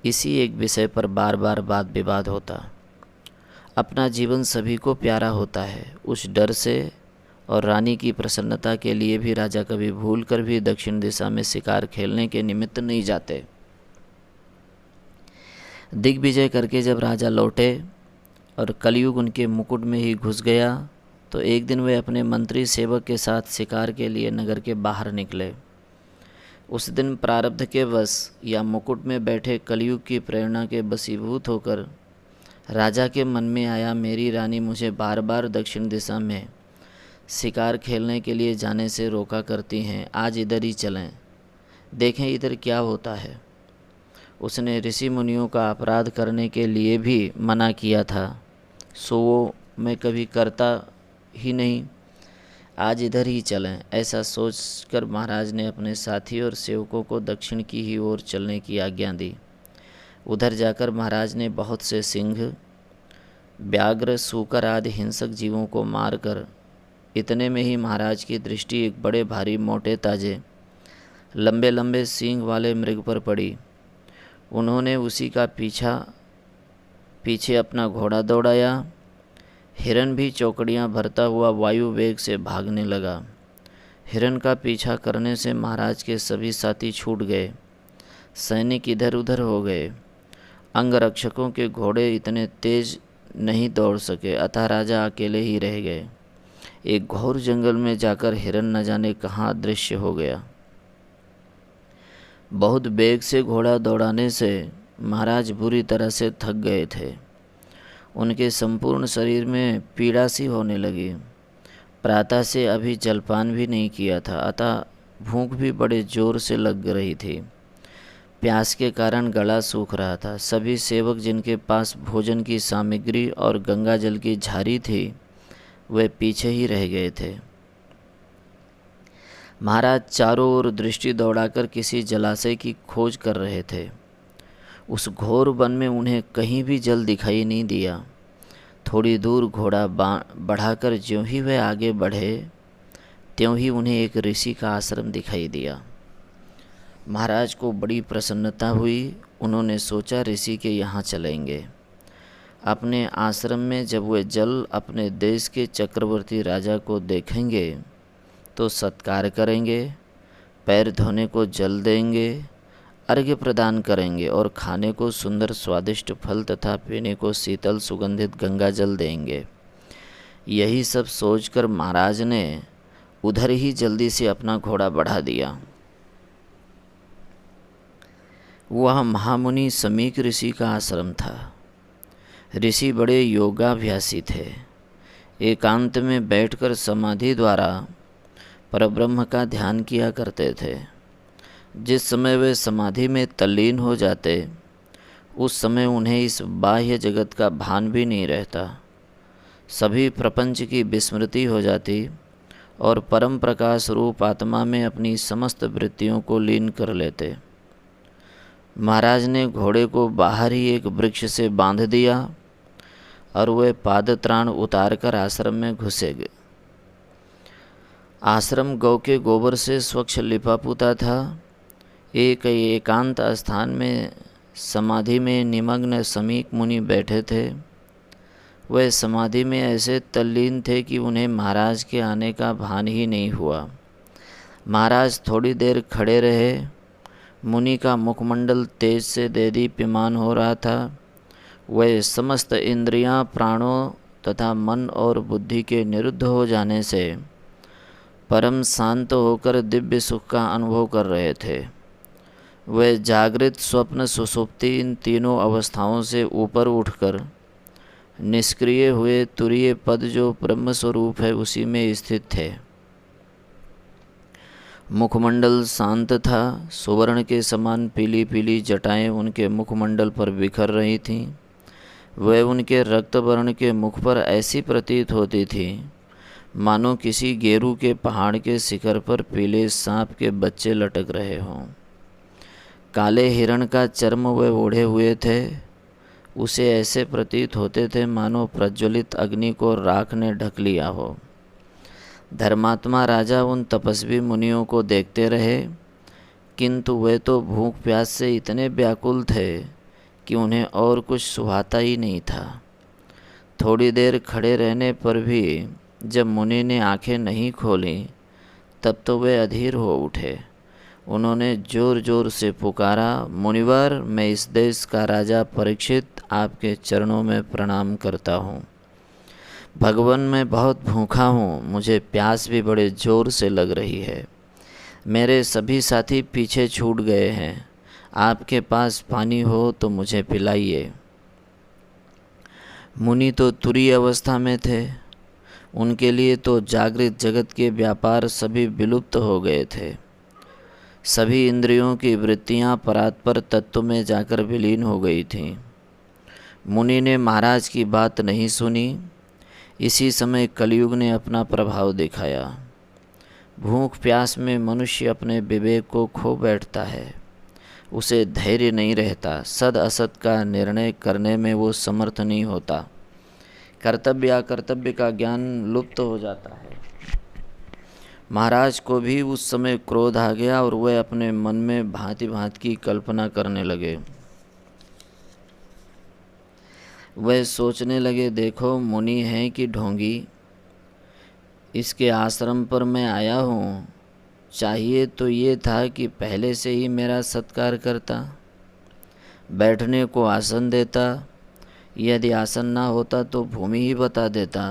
S1: इसी एक विषय पर बार बार वाद विवाद होता। अपना जीवन सभी को प्यारा होता है, उस डर से और रानी की प्रसन्नता के लिए भी राजा कभी भूल कर भी दक्षिण दिशा में शिकार खेलने के निमित्त नहीं जाते। दिग्विजय करके जब राजा लौटे और कलयुग उनके मुकुट में ही घुस गया तो एक दिन वे अपने मंत्री सेवक के साथ शिकार के लिए नगर के बाहर निकले। उस दिन प्रारब्ध के वश या मुकुट में बैठे कलयुग की प्रेरणा के बसीभूत होकर राजा के मन में आया, मेरी रानी मुझे बार बार दक्षिण दिशा में शिकार खेलने के लिए जाने से रोका करती हैं, आज इधर ही चलें, देखें इधर क्या होता है। उसने ऋषि मुनियों का अपराध करने के लिए भी मना किया था, सो वो मैं कभी करता ही नहीं, आज इधर ही चलें। ऐसा सोचकर महाराज ने अपने साथी और सेवकों को दक्षिण की ही ओर चलने की आज्ञा दी। उधर जाकर महाराज ने बहुत से सिंह, व्याघ्र, सूकर आदि हिंसक जीवों को मारकर, इतने में ही महाराज की दृष्टि एक बड़े भारी मोटे ताजे लंबे लंबे सींग वाले मृग पर पड़ी। उन्होंने उसी का पीछे अपना घोड़ा दौड़ाया। हिरन भी चौकड़ियाँ भरता हुआ वायु वेग से भागने लगा। हिरण का पीछा करने से महाराज के सभी साथी छूट गए। सैनिक इधर उधर हो गए। अंगरक्षकों के घोड़े इतने तेज नहीं दौड़ सके, अतः राजा अकेले ही रह गए। एक घोर जंगल में जाकर हिरण न जाने कहाँ अदृश्य हो गया। बहुत बेग से घोड़ा दौड़ाने से महाराज बुरी तरह से थक गए थे। उनके संपूर्ण शरीर में पीड़ा सी होने लगी। प्रातः से अभी जलपान भी नहीं किया था, अतः भूख भी बड़े जोर से लग रही थी। प्यास के कारण गला सूख रहा था। सभी सेवक जिनके पास भोजन की सामग्री और गंगा जल की झारी थी, वे पीछे ही रह गए थे। महाराज चारों ओर दृष्टि दौड़ाकर किसी जलाशय की खोज कर रहे थे। उस घोर वन में उन्हें कहीं भी जल दिखाई नहीं दिया। थोड़ी दूर घोड़ा बढ़ाकर ज्यों ही वे आगे बढ़े, त्यों ही उन्हें एक ऋषि का आश्रम दिखाई दिया। महाराज को बड़ी प्रसन्नता हुई। उन्होंने सोचा ऋषि के यहाँ चलेंगे। अपने आश्रम में जब वे जल अपने देश के चक्रवर्ती राजा को देखेंगे तो सत्कार करेंगे, पैर धोने को जल देंगे, अर्घ्य प्रदान करेंगे और खाने को सुंदर स्वादिष्ट फल तथा पीने को शीतल सुगंधित गंगा जल देंगे। यही सब सोचकर महाराज ने उधर ही जल्दी से अपना घोड़ा बढ़ा दिया। वह महामुनि समीक ऋषि का आश्रम था। ऋषि बड़े योगाभ्यासी थे। एकांत में बैठकर समाधि द्वारा परब्रह्म का ध्यान किया करते थे। जिस समय वे समाधि में तल्लीन हो जाते, उस समय उन्हें इस बाह्य जगत का भान भी नहीं रहता। सभी प्रपंच की विस्मृति हो जाती और परम प्रकाश रूप आत्मा में अपनी समस्त वृत्तियों को लीन कर लेते। महाराज ने घोड़े को बाहर ही एक वृक्ष से बांध दिया और वे पादत्राण उतार कर आश्रम में घुसे गए। आश्रम गौ के गोबर से स्वच्छ लिपा पुता था। एक एकांत स्थान में समाधि में निमग्न समीक मुनि बैठे थे। वे समाधि में ऐसे तल्लीन थे कि उन्हें महाराज के आने का भान ही नहीं हुआ। महाराज थोड़ी देर खड़े रहे। मुनि का मुखमंडल तेज से देदीप्यमान हो रहा था। वह समस्त इंद्रियां, प्राणों तथा मन और बुद्धि के निरुद्ध हो जाने से परम शांत होकर दिव्य सुख का अनुभव कर रहे थे। वे जागृत, स्वप्न, सुषुप्ति इन तीनों अवस्थाओं से ऊपर उठकर निष्क्रिय हुए तुरीय पद जो ब्रह्म स्वरूप है उसी में स्थित थे। मुखमंडल शांत था। सुवर्ण के समान पीली पीली जटाएं उनके मुखमंडल पर बिखर रही थीं। वह उनके रक्त वर्ण के मुख पर ऐसी प्रतीत होती थी मानो किसी गेरू के पहाड़ के शिखर पर पीले सांप के बच्चे लटक रहे हों। काले हिरण का चर्म वे ओढ़े हुए थे। उसे ऐसे प्रतीत होते थे मानो प्रज्वलित अग्नि को राख ने ढक लिया हो। धर्मात्मा राजा उन तपस्वी मुनियों को देखते रहे, किंतु वे तो भूख प्यास से इतने व्याकुल थे कि उन्हें और कुछ सुहाता ही नहीं था। थोड़ी देर खड़े रहने पर भी जब मुनि ने आंखें नहीं खोली, तब तो वे अधीर हो उठे। उन्होंने जोर जोर से पुकारा, मुनिवर, मैं इस देश का राजा परीक्षित आपके चरणों में प्रणाम करता हूँ। भगवान, मैं बहुत भूखा हूँ। मुझे प्यास भी बड़े जोर से लग रही है। मेरे सभी साथी पीछे छूट गए हैं। आपके पास पानी हो तो मुझे पिलाइए। मुनि तो तुरीय अवस्था में थे। उनके लिए तो जागृत जगत के व्यापार सभी विलुप्त हो गए थे। सभी इंद्रियों की वृत्तियां परात्पर तत्व में जाकर विलीन हो गई थीं। मुनि ने महाराज की बात नहीं सुनी। इसी समय कलयुग ने अपना प्रभाव दिखाया। भूख प्यास में मनुष्य अपने विवेक को खो बैठता है। उसे धैर्य नहीं रहता। सद असत का निर्णय करने में वो समर्थ नहीं होता। कर्तव्य अकर्तव्य का ज्ञान लुप्त हो जाता है। महाराज को भी उस समय क्रोध आ गया और वह अपने मन में भांति भांति की कल्पना करने लगे। वह सोचने लगे, देखो मुनि है कि ढोंगी, इसके आश्रम पर मैं आया हूँ चाहिए तो ये था कि पहले से ही मेरा सत्कार करता, बैठने को आसन देता, यदि आसन ना होता तो भूमि ही बता देता,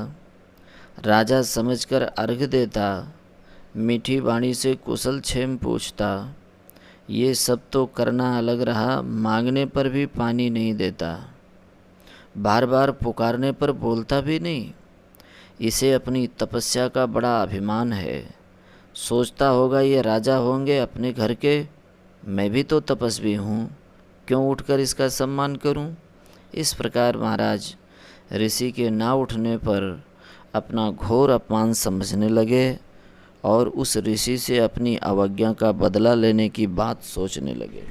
S1: राजा समझकर अर्घ देता, मीठी वाणी से कुशल क्षेम पूछता। ये सब तो करना अलग रहा, मांगने पर भी पानी नहीं देता, बार बार पुकारने पर बोलता भी नहीं। इसे अपनी तपस्या का बड़ा अभिमान है। सोचता होगा ये राजा होंगे अपने घर के, मैं भी तो तपस्वी हूँ, क्यों उठकर इसका सम्मान करूँ। इस प्रकार महाराज ऋषि के ना उठने पर अपना घोर अपमान समझने लगे और उस ऋषि से अपनी अवज्ञा का बदला लेने की बात सोचने लगे।